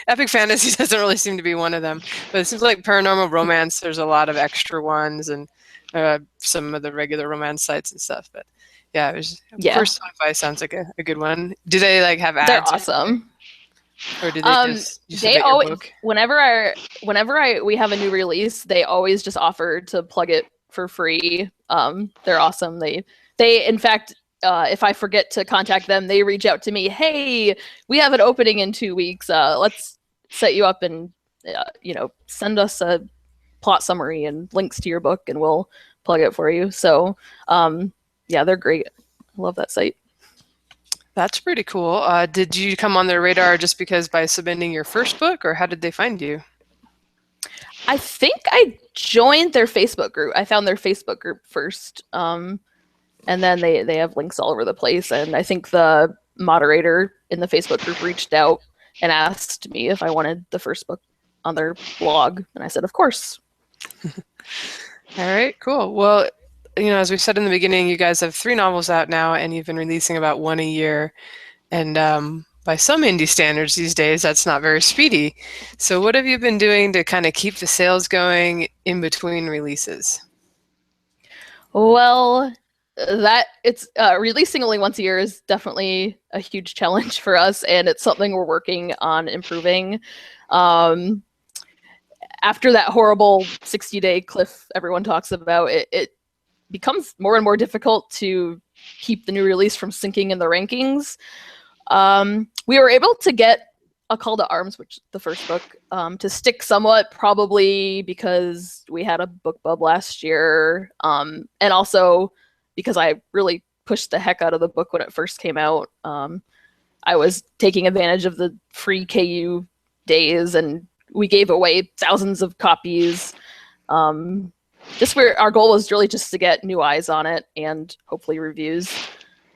epic fantasy doesn't really seem to be one of them, but it seems like paranormal romance, there's a lot of extra ones, and some of the regular romance sites and stuff. But yeah, First Sci-Fi sounds like a good one. Do they like have ads? They're awesome. Or do they just they always book? whenever we have a new release, they always just offer to plug it for free. They're awesome. They in fact, if I forget to contact them, they reach out to me. Hey, we have an opening in 2 weeks. Let's set you up and send us a plot summary and links to your book, and we'll plug it for you. So they're great. I love that site. That's pretty cool. Did you come on their radar just because by submitting your first book, or how did they find you? I think I joined their Facebook group. I found their Facebook group first. And then they have links all over the place. And I think the moderator in the Facebook group reached out and asked me if I wanted the first book on their blog. And I said, of course. All right, cool. Well, as we said in the beginning, you guys have 3 novels out now, and you've been releasing about 1 a year. And by some indie standards these days, that's not very speedy. So what have you been doing to kind of keep the sales going in between releases? Well, it's releasing only once a year is definitely a huge challenge for us, and it's something we're working on improving. After that horrible 60-day cliff everyone talks about, it becomes more and more difficult to keep the new release from sinking in the rankings. We were able to get A Call to Arms, which is the first book, to stick somewhat, probably because we had a BookBub last year, and also because I really pushed the heck out of the book when it first came out. I was taking advantage of the free KU days, and we gave away thousands of copies. Just where our goal was really just to get new eyes on it and hopefully reviews.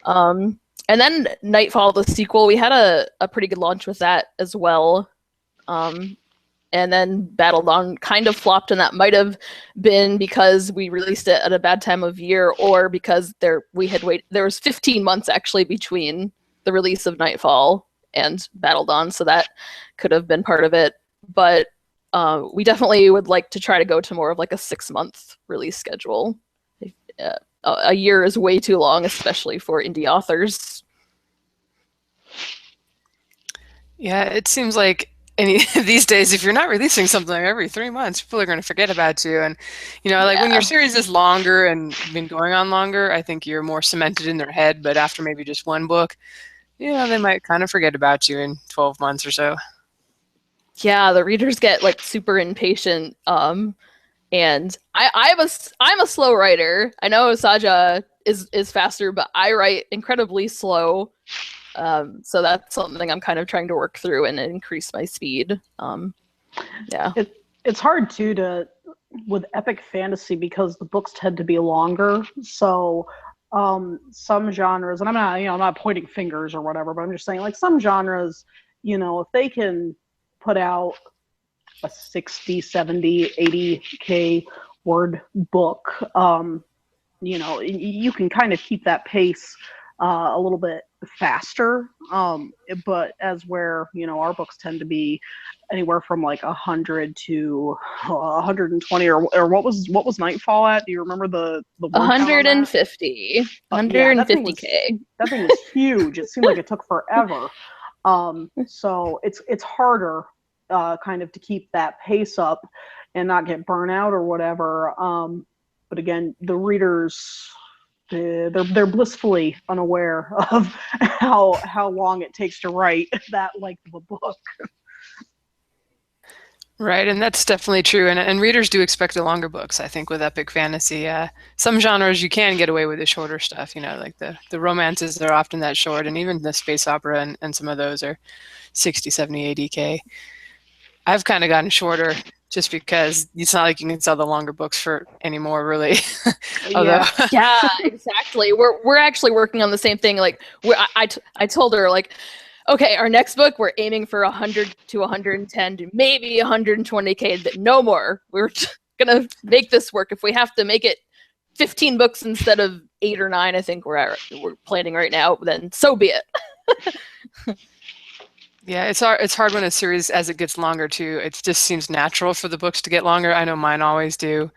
And then Nightfall, the sequel, we had a pretty good launch with that as well. And then Battle Dawn kind of flopped, and that might have been because we released it at a bad time of year, or because there was 15 months actually between the release of Nightfall and Battle Dawn, so that could have been part of it. But we definitely would like to try to go to more of like a 6-month release schedule. A year is way too long, especially for indie authors. Yeah, it seems like these days, if you're not releasing something every 3 months, people are going to forget about you. And, like when your series is longer and been going on longer, I think you're more cemented in their head. But after maybe just one book, they might kind of forget about you in 12 months or so. Yeah, the readers get like super impatient. And I'm a slow writer. I know SaJa is faster, but I write incredibly slow. So that's something I'm kind of trying to work through and increase my speed. Yeah. It's hard too with epic fantasy because the books tend to be longer. So some genres, and I'm not pointing fingers or whatever, but I'm just saying like some genres, if they can put out a 60, 70, 80K word book, you can kind of keep that pace a little bit faster, but as where our books tend to be anywhere from like 100 to 120, or what was Nightfall at? Do you remember the 150 150K? That thing was huge. It seemed like it took forever. So it's harder kind of to keep that pace up and not get burnout or whatever. But again, the readers, they're blissfully unaware of how long it takes to write that length of a book. Right, and that's definitely true. And readers do expect the longer books, I think, with epic fantasy. Some genres you can get away with the shorter stuff, like the romances are often that short, and even the space opera and some of those are 60, 70, 80K. I've kind of gotten shorter just because it's not like you can sell the longer books for anymore, really. Yeah, exactly. We're actually working on the same thing. Like, I told her, like, okay, our next book, we're aiming for 100 to 110 to maybe 120K, but no more. We're gonna make this work. If we have to make it 15 books instead of 8 or 9, I think we're planning right now, then so be it. Yeah, it's hard when a series, as it gets longer too, it just seems natural for the books to get longer. I know mine always do.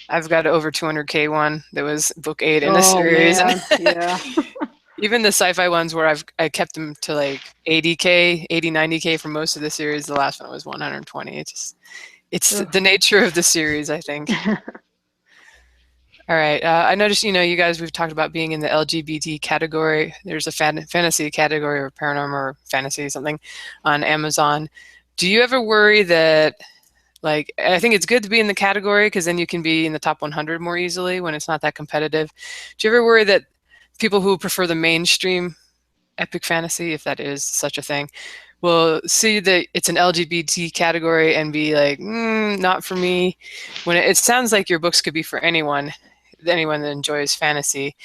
I've got over 200K one that was book 8 in the series. Man. Yeah. Even the sci-fi ones where I kept them to like 80K, 80, 90K for most of the series. The last one was 120. It's the nature of the series, I think. All right. I noticed, you guys, we've talked about being in the LGBT category. There's a fantasy category or paranormal or fantasy something on Amazon. Do you ever worry that, like, I think it's good to be in the category because then you can be in the top 100 more easily when it's not that competitive. Do you ever worry that people who prefer the mainstream epic fantasy, if that is such a thing, will see that it's an LGBT category and be like, not for me, when it sounds like your books could be for anyone that enjoys fantasy?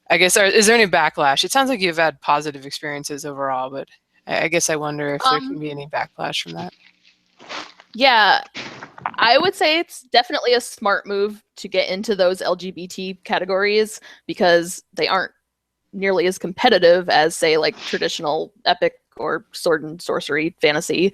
I guess, is there any backlash? It sounds like you've had positive experiences overall, but I guess I wonder if there can be any backlash from that. Yeah, I would say it's definitely a smart move to get into those LGBT categories because they aren't nearly as competitive as, say, like traditional epic or sword and sorcery fantasy.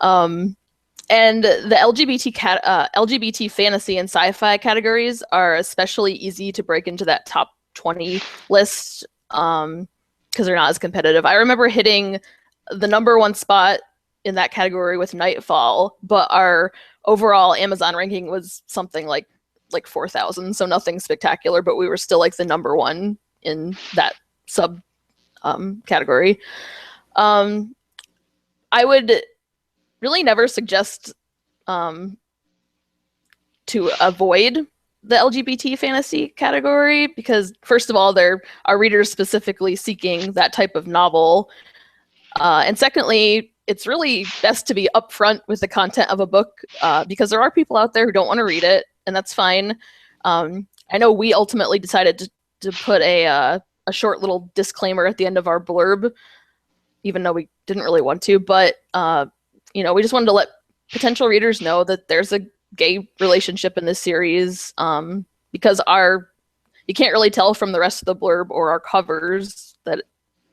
And the LGBT fantasy and sci-fi categories are especially easy to break into that top 20 list because they're not as competitive. I remember hitting the #1 spot in that category with Nightfall, but our overall Amazon ranking was something like 4,000, so nothing spectacular, but we were still like the #1 in that sub category. I would really never suggest to avoid the LGBT fantasy category because, first of all, there are readers specifically seeking that type of novel. And secondly, it's really best to be upfront with the content of a book, because there are people out there who don't want to read it, and that's fine. I know we ultimately decided to put a short little disclaimer at the end of our blurb, even though we didn't really want to, but we just wanted to let potential readers know that there's a gay relationship in this series, because you can't really tell from the rest of the blurb or our covers that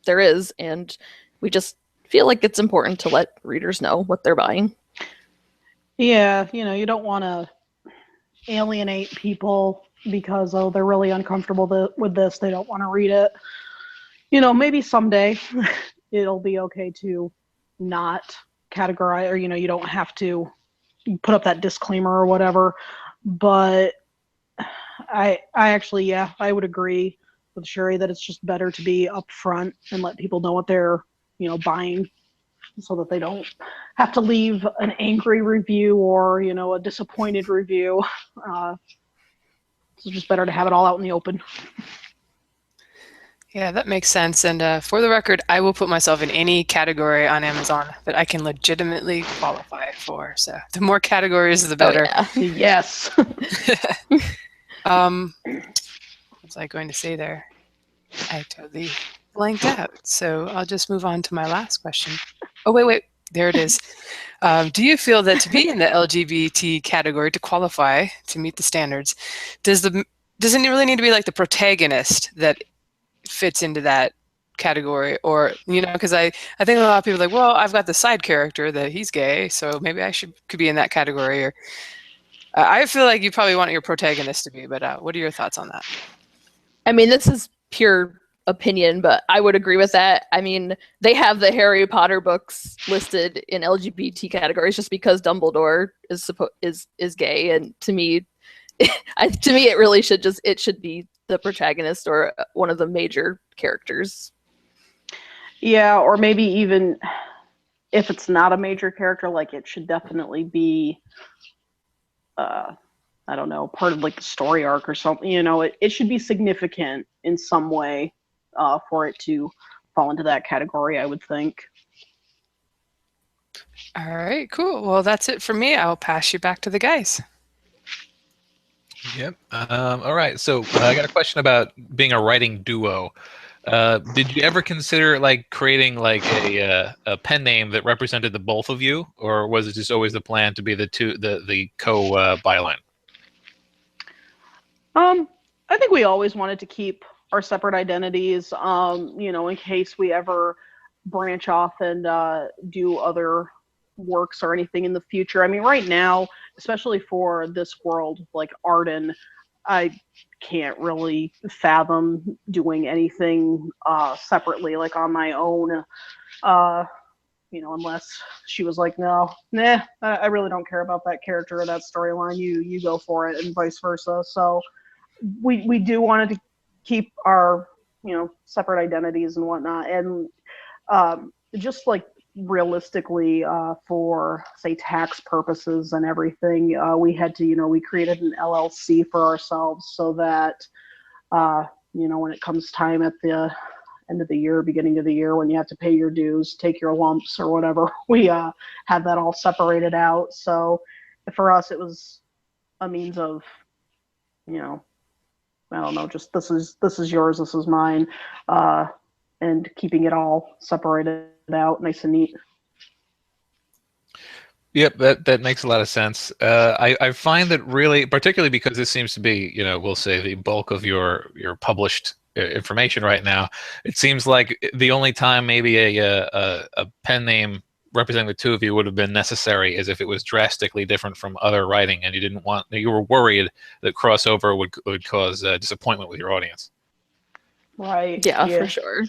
there is, and we just feel like it's important to let readers know what they're buying. Yeah, you don't want to alienate people because they're really uncomfortable with this, they don't want to read it. Maybe someday it'll be okay to not categorize, or you don't have to put up that disclaimer or whatever. But I actually, I would agree with Sherry that it's just better to be upfront and let people know what they're buying, so that they don't have to leave an angry review or a disappointed review. It's just better to have it all out in the open. Yeah, that makes sense. And for the record, I will put myself in any category on Amazon that I can legitimately qualify for. So the more categories, the better. Oh, yeah. Yes. What was I going to say there? I totally blanked out. So I'll just move on to my last question. Oh, wait. There it is. Do you feel that to be in the LGBT category, to qualify, to meet the standards, doesn't it really need to be like the protagonist that fits into that category? Or, because I think a lot of people are like, well, I've got the side character that he's gay, so maybe I could be in that category. Or I feel like you probably want your protagonist to be, but what are your thoughts on that? I mean, this is pure opinion, but I would agree with that. I mean, they have the Harry Potter books listed in LGBT categories just because Dumbledore is gay, and to me, it really should be the protagonist or one of the major characters. Yeah, or maybe even if it's not a major character, like it should definitely be, I don't know, part of like the story arc or something. It should be significant in some way for it to fall into that category, I would think. All right, cool. Well, that's it for me. I'll pass you back to the guys. Yep. All right. So I got a question about being a writing duo. Did you ever consider creating a pen name that represented the both of you, or was it just always the plan to be the co byline? I think we always wanted to keep our separate identities, in case we ever branch off and do other works or anything in the future. I mean, right now, especially for this world like Arden, I can't really fathom doing anything separately, like on my own, unless she was like, nah, I really don't care about that character or that storyline. You go for it, and vice versa. So we do wanted to keep our separate identities and whatnot, and just like realistically for say tax purposes and everything, we had to we created an LLC for ourselves so that when it comes time at the end of the year, beginning of the year, when you have to pay your dues, take your lumps or whatever, we had that all separated out. So for us it was a means of I don't know, just this is yours, this is mine, and keeping it all separated out nice and neat. Yep, that makes a lot of sense. I find that really, particularly because this seems to be, we'll say the bulk of your published information right now, it seems like the only time maybe a pen name representing the two of you would have been necessary is if it was drastically different from other writing and you were worried that crossover would cause disappointment with your audience. Right. Yeah, for sure.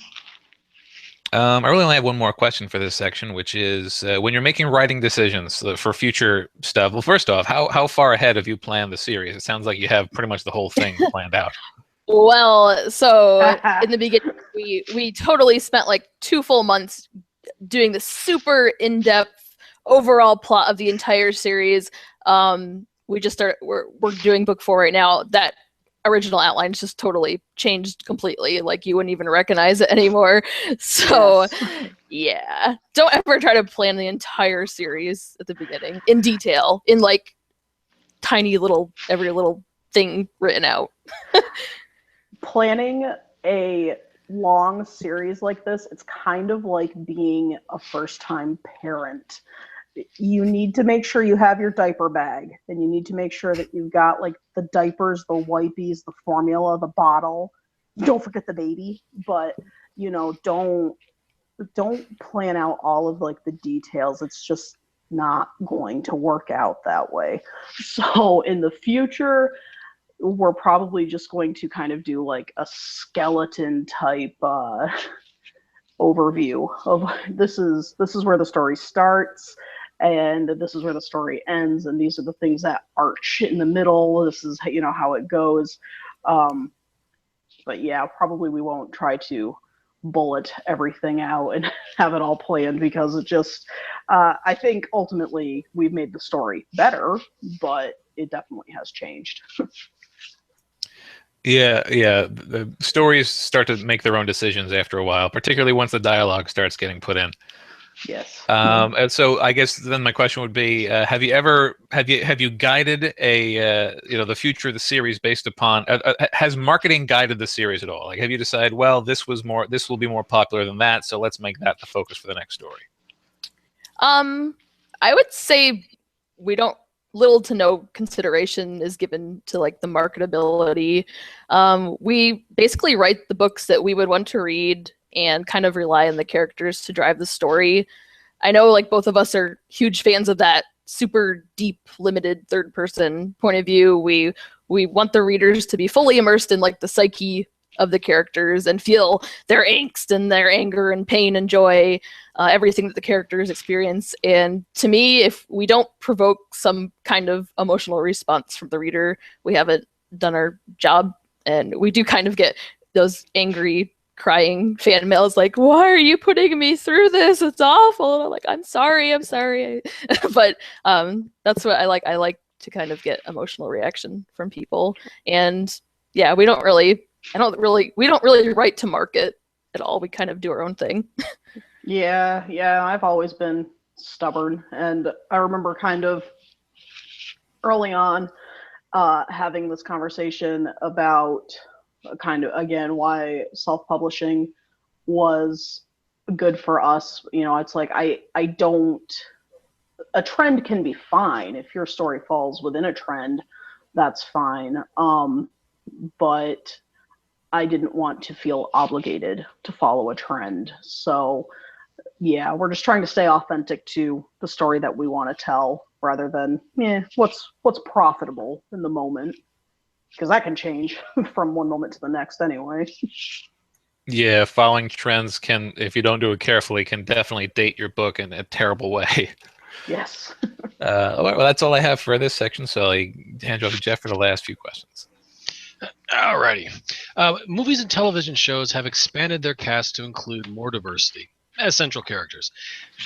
I really only have one more question for this section, which is when you're making writing decisions for future stuff. Well, first off, how far ahead have you planned the series? It sounds like you have pretty much the whole thing planned out. Well, so in the beginning, we totally spent like 2 full months doing the super in-depth overall plot of the entire series. We're doing book 4 right now. That original outlines just totally changed completely. Like you wouldn't even recognize it anymore. So yeah, don't ever try to plan the entire series at the beginning in detail, in like tiny little, every little thing written out. Planning a long series like this, it's kind of like being a first-time parent. You need to make sure you have your diaper bag, and you need to make sure that you've got like the diapers, the wipies, the formula, the bottle. Don't forget the baby, but you know, don't plan out all of like the details. It's just not going to work out that way. So in the future, we're probably just going to kind of do like a skeleton type overview of this is where the story starts, and this is where the story ends, and these are the things that arch in the middle. This is, you know, how it goes. But yeah, probably we won't try to bullet everything out and have it all planned, because it just I think ultimately we've made the story better, but it definitely has changed. Yeah, the stories start to make their own decisions after a while, particularly once the dialogue starts getting put in. Yes. And so I guess then my question would be: have you guided a the future of the series based upon has marketing guided the series at all? Like, have you decided, well, this will be more popular than that, so let's make that the focus for the next story? I would say little to no consideration is given to like the marketability. We basically write the books that we would want to read and kind of rely on the characters to drive the story. I know like both of us are huge fans of that super deep, limited third person point of view. We want the readers to be fully immersed in like the psyche of the characters and feel their angst and their anger and pain and joy, everything that the characters experience. And to me, if we don't provoke some kind of emotional response from the reader, we haven't done our job. And we do kind of get those angry crying fan mails like, why are you putting me through this? It's awful. And I'm like, I'm sorry. But that's what I like. I like to kind of get emotional reaction from people. And yeah, we don't really write to market at all. We kind of do our own thing. Yeah, I've always been stubborn, and I remember kind of early on having this conversation about kind of, again, why self-publishing was good for us. You know, it's like I don't, a trend can be fine. If your story falls within a trend, that's fine. But I didn't want to feel obligated to follow a trend. So yeah, we're just trying to stay authentic to the story that we want to tell, rather than what's profitable in the moment, because that can change from one moment to the next anyway. Yeah, following trends can, if you don't do it carefully, can definitely date your book in a terrible way. Yes. All right, well, that's all I have for this section, so I hand you off to Jeff for the last few questions. Alrighty. Movies and television shows have expanded their cast to include more diversity as central characters.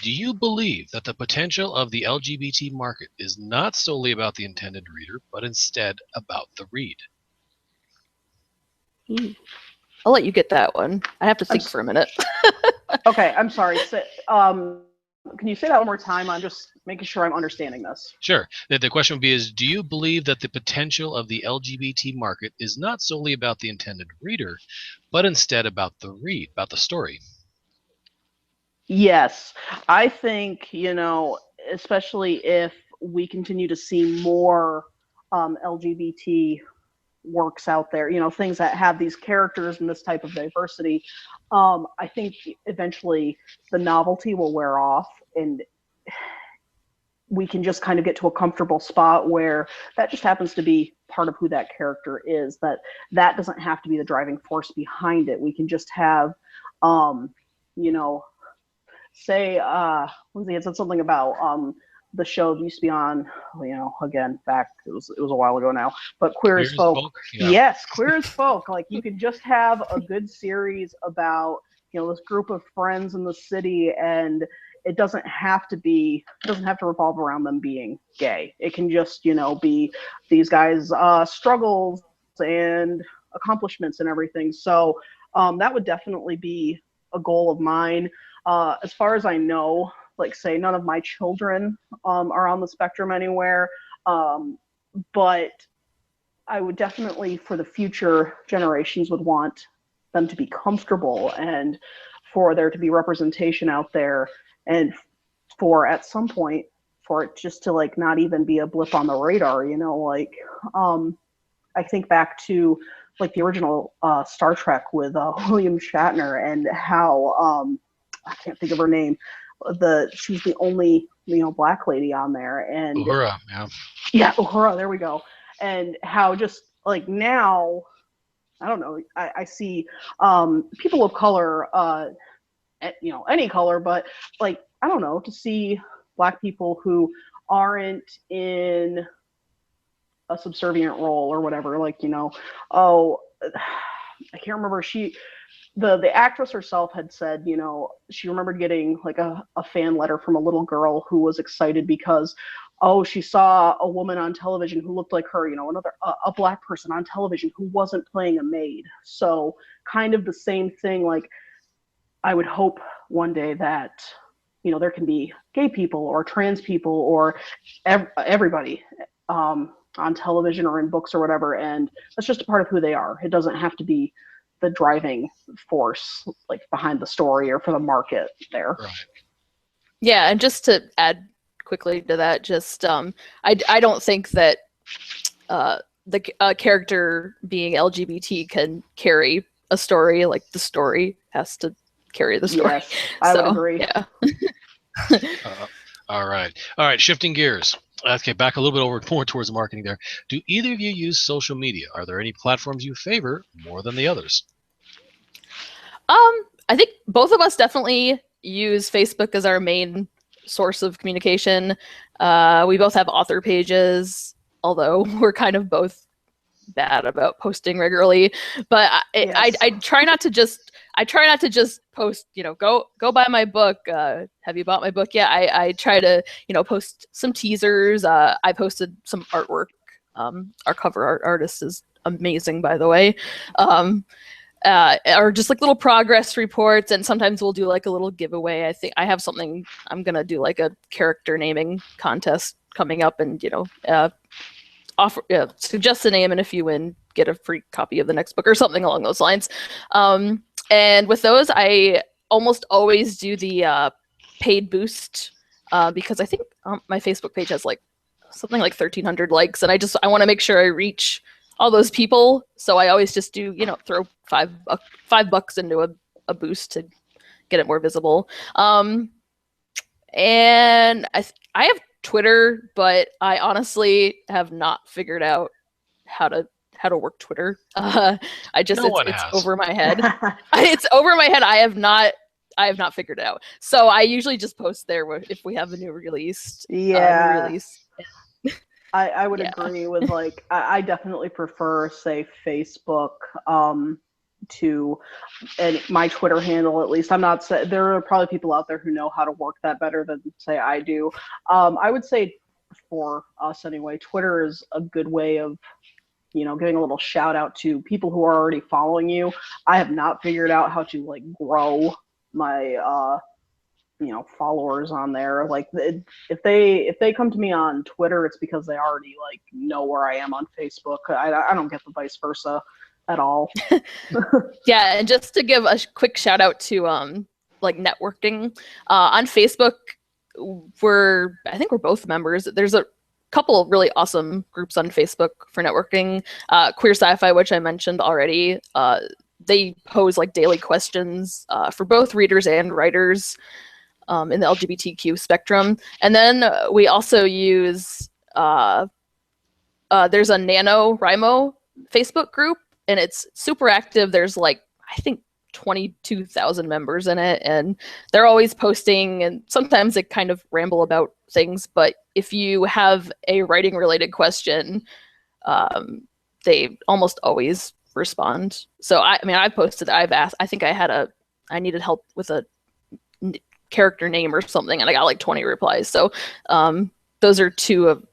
Do you believe that the potential of the LGBT market is not solely about the intended reader, but instead about the read? I'll let you get that one. I have to think for a minute. Okay, I'm sorry. So, can you say that one more time? I'm just making sure I'm understanding this. Sure. The question would be do you believe that the potential of the LGBT market is not solely about the intended reader, but instead about the read, about the story? Yes. I think, especially if we continue to see more LGBT works out there, things that have these characters and this type of diversity, I think eventually the novelty will wear off, and we can just kind of get to a comfortable spot where that just happens to be part of who that character is, that doesn't have to be the driving force behind it. We can just have, say, Lindsay had said something about the show that used to be on, again, back, it was a while ago now, but Queer as Folk. Yeah. Yes, Queer as Folk. Like, you can just have a good series about, this group of friends in the city, and it doesn't have to revolve around them being gay. It can just, be these guys' struggles and accomplishments and everything. So that would definitely be a goal of mine. As far as I know, like say none of my children are on the spectrum anywhere, but I would definitely, for the future generations, would want them to be comfortable and for there to be representation out there, and for at some point for it just to like not even be a blip on the radar, you know, like I think back to like the original Star Trek with William Shatner and how I can't think of her name. She was the only, you know, black lady on there, and Uhura, Uhura, there we go. And how just like now, I don't know, I see people of color, you know, any color, but like, I don't know, to see black people who aren't in a subservient role or whatever, like, you know, I can't remember, the actress herself had said, you know, she remembered getting like a fan letter from a little girl who was excited because, she saw a woman on television who looked like her, you know, a black person on television who wasn't playing a maid. So kind of the same thing, like I would hope one day that, you know, there can be gay people or trans people or everybody on television or in books or whatever, and that's just a part of who they are. It doesn't have to be the driving force like behind the story or for the market there. Right. Yeah, and just to add quickly to that, just I don't think that the character being LGBT can carry a story. Like the story has to carry the story. Yes, I would agree. Yeah. All right. Shifting gears. Okay, back a little bit over more towards the marketing there. Do either of you use social media? Are there any platforms you favor more than the others? I think both of us definitely use Facebook as our main source of communication. We both have author pages, although we're kind of both bad about posting regularly. But Yes. I try not to just post, you know, go buy my book. Have you bought my book yet? I try to, you know, post some teasers. I posted some artwork. Our cover art artist is amazing, by the way. Or just like little progress reports, and sometimes we'll do like a little giveaway. I think I have something, I'm gonna do like a character naming contest coming up, and you know, suggest a name, and if you win, get a free copy of the next book or something along those lines. And with those, I almost always do the paid boost because I think my Facebook page has like something like 1,300 likes, and I want to make sure I reach all those people. So I always just do, you know, throw $5 into a boost to get it more visible. And I have Twitter, but I honestly have not figured out how to work Twitter. It's over my head. It's over my head. I have not figured it out. So I usually just post there if we have a new release. Yeah. New release. I would agree with like, I definitely prefer, say, Facebook to, and my Twitter handle, at least. I'm not saying, there are probably people out there who know how to work that better than, say, I do. I would say for us anyway, Twitter is a good way of, you know, giving a little shout out to people who are already following you. I have not figured out how to like grow my you know, followers on there. Like if they come to me on Twitter, it's because they already like know where I am on Facebook. I don't get the vice versa at all. Yeah, and just to give a quick shout out to like networking on Facebook, I think we're both members. There's a couple of really awesome groups on Facebook for networking. Queer Sci-Fi, which I mentioned already. They pose like daily questions for both readers and writers in the LGBTQ spectrum. And then we also use, there's a NaNoWriMo Facebook group, and it's super active. There's like, I think 22,000 members in it, and they're always posting, and sometimes they kind of ramble about things, but if you have a writing related question, they almost always respond. So I mean, I've posted, I've asked, I think I needed help with a character name or something, and I got like 20 replies. So those are two of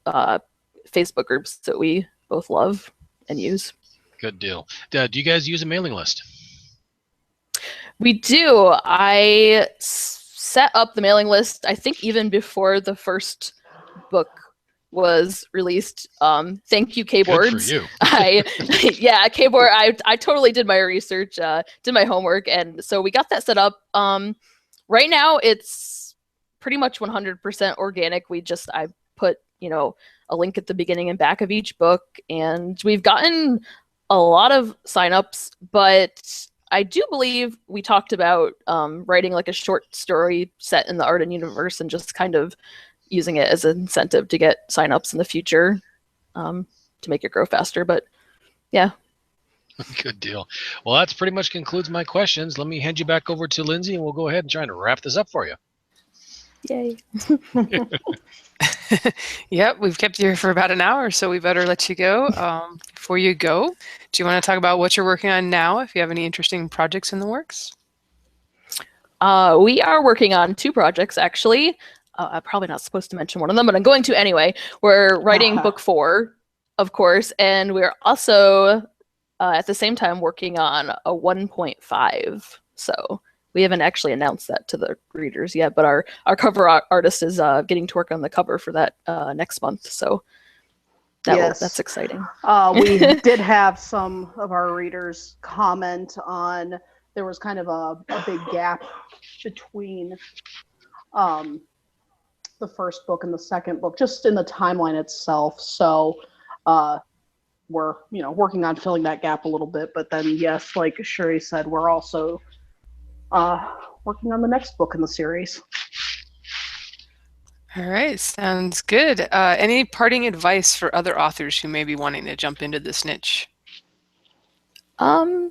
Facebook groups that we both love and use. Good deal. Do you guys use a mailing list? We do. I set up the mailing list, I think, even before the first book was released. Thank you, Kboards. Good for you. Yeah, Kboard. I totally did my research, did my homework, and so we got that set up. Right now, it's pretty much 100% organic. I put a link at the beginning and back of each book, and we've gotten a lot of signups, but I do believe we talked about writing like a short story set in the Arden universe and just kind of using it as an incentive to get signups in the future to make it grow faster. But yeah. Good deal. Well, that's pretty much concludes my questions. Let me hand you back over to Lindsay, and we'll go ahead and try to wrap this up for you. Yay. Yep, we've kept you here for about an hour, so we better let you go. Before you go, do you want to talk about what you're working on now, if you have any interesting projects in the works? We are working on 2 projects, actually. I'm probably not supposed to mention one of them, but I'm going to anyway. We're writing book 4, of course, and we're also at the same time working on a 1.5. So we haven't actually announced that to the readers yet, but our cover artist is getting to work on the cover for that next month. So that's exciting. We did have some of our readers comment on there was kind of a big gap between the first book and the second book, just in the timeline itself. So we're working on filling that gap a little bit. But then, yes, like Shuri said, we're also working on the next book in the series. All right, sounds good. Any parting advice for other authors who may be wanting to jump into this niche? I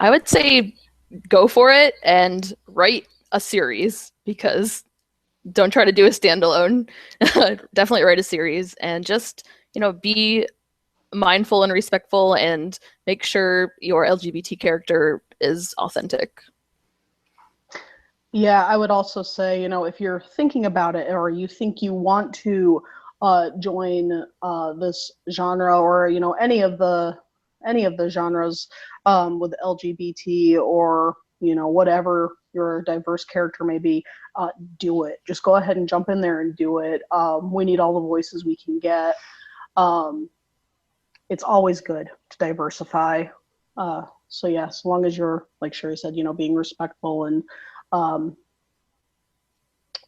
would say go for it and write a series, because don't try to do a standalone. Definitely write a series, and just be mindful and respectful, and make sure your LGBT character is authentic. Yeah, I would also say, if you're thinking about it, or you think you want to join this genre, or any of the genres with LGBT, or whatever your diverse character may be, do it. Just go ahead and jump in there and do it. We need all the voices we can get. It's always good to diversify. So yeah, as long as you're, like Sherry said, being respectful, and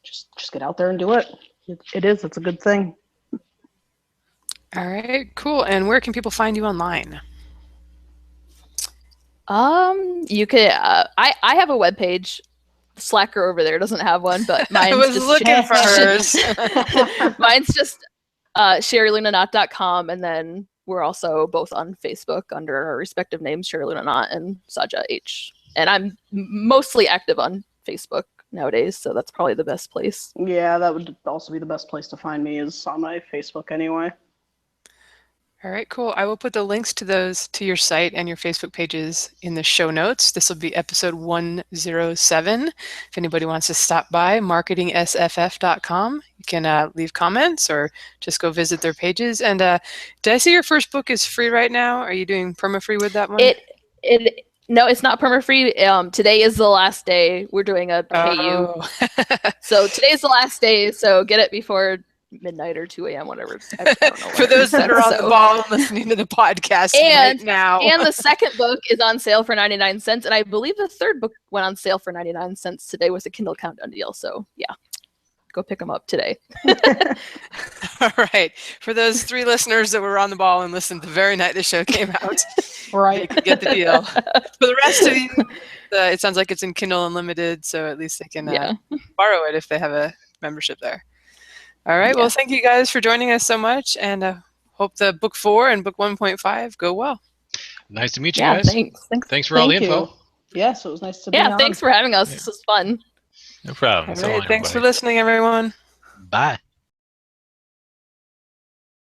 just get out there and do it. It's a good thing. All right, cool. And where can people find you online? You could. I have a webpage. Slacker over there doesn't have one, but mine's I was just looking for hers. Mine's just ShirilunaNott.com, and then we're also both on Facebook under our respective names, Shiriluna Nott and SaJa H. And I'm mostly active on Facebook nowadays, so that's probably the best place. Yeah, that would also be the best place to find me, is on my Facebook anyway. All right, cool. I will put the links to your site and your Facebook pages in the show notes. This will be episode 107. If anybody wants to stop by, marketingsff.com. You can leave comments or just go visit their pages. And did I see your first book is free right now? Are you doing perma-free with that one? No, it's not perma-free. Today is the last day. We're doing a pay you. So today's the last day, so get it before midnight or 2 a.m., whatever. I don't know. For those that are on the ball and listening to the podcast right now. And the second book is on sale for 99 cents, and I believe the third book went on sale for 99 cents today with a Kindle Countdown deal. So yeah, go pick them up today. All right. For those 3 listeners that were on the ball and listened the very night the show came out, right, you can get the deal. For the rest of you, it sounds like it's in Kindle Unlimited, so at least they can borrow it if they have a membership there. All right. Yeah. Well, thank you guys for joining us so much, and hope the book 4 and book 1.5 go well. Nice to meet you guys. Thanks for all the info. Yes, it was nice to be on. Thanks for having us. This was fun. No problem. All right, thanks for listening, everyone. Bye.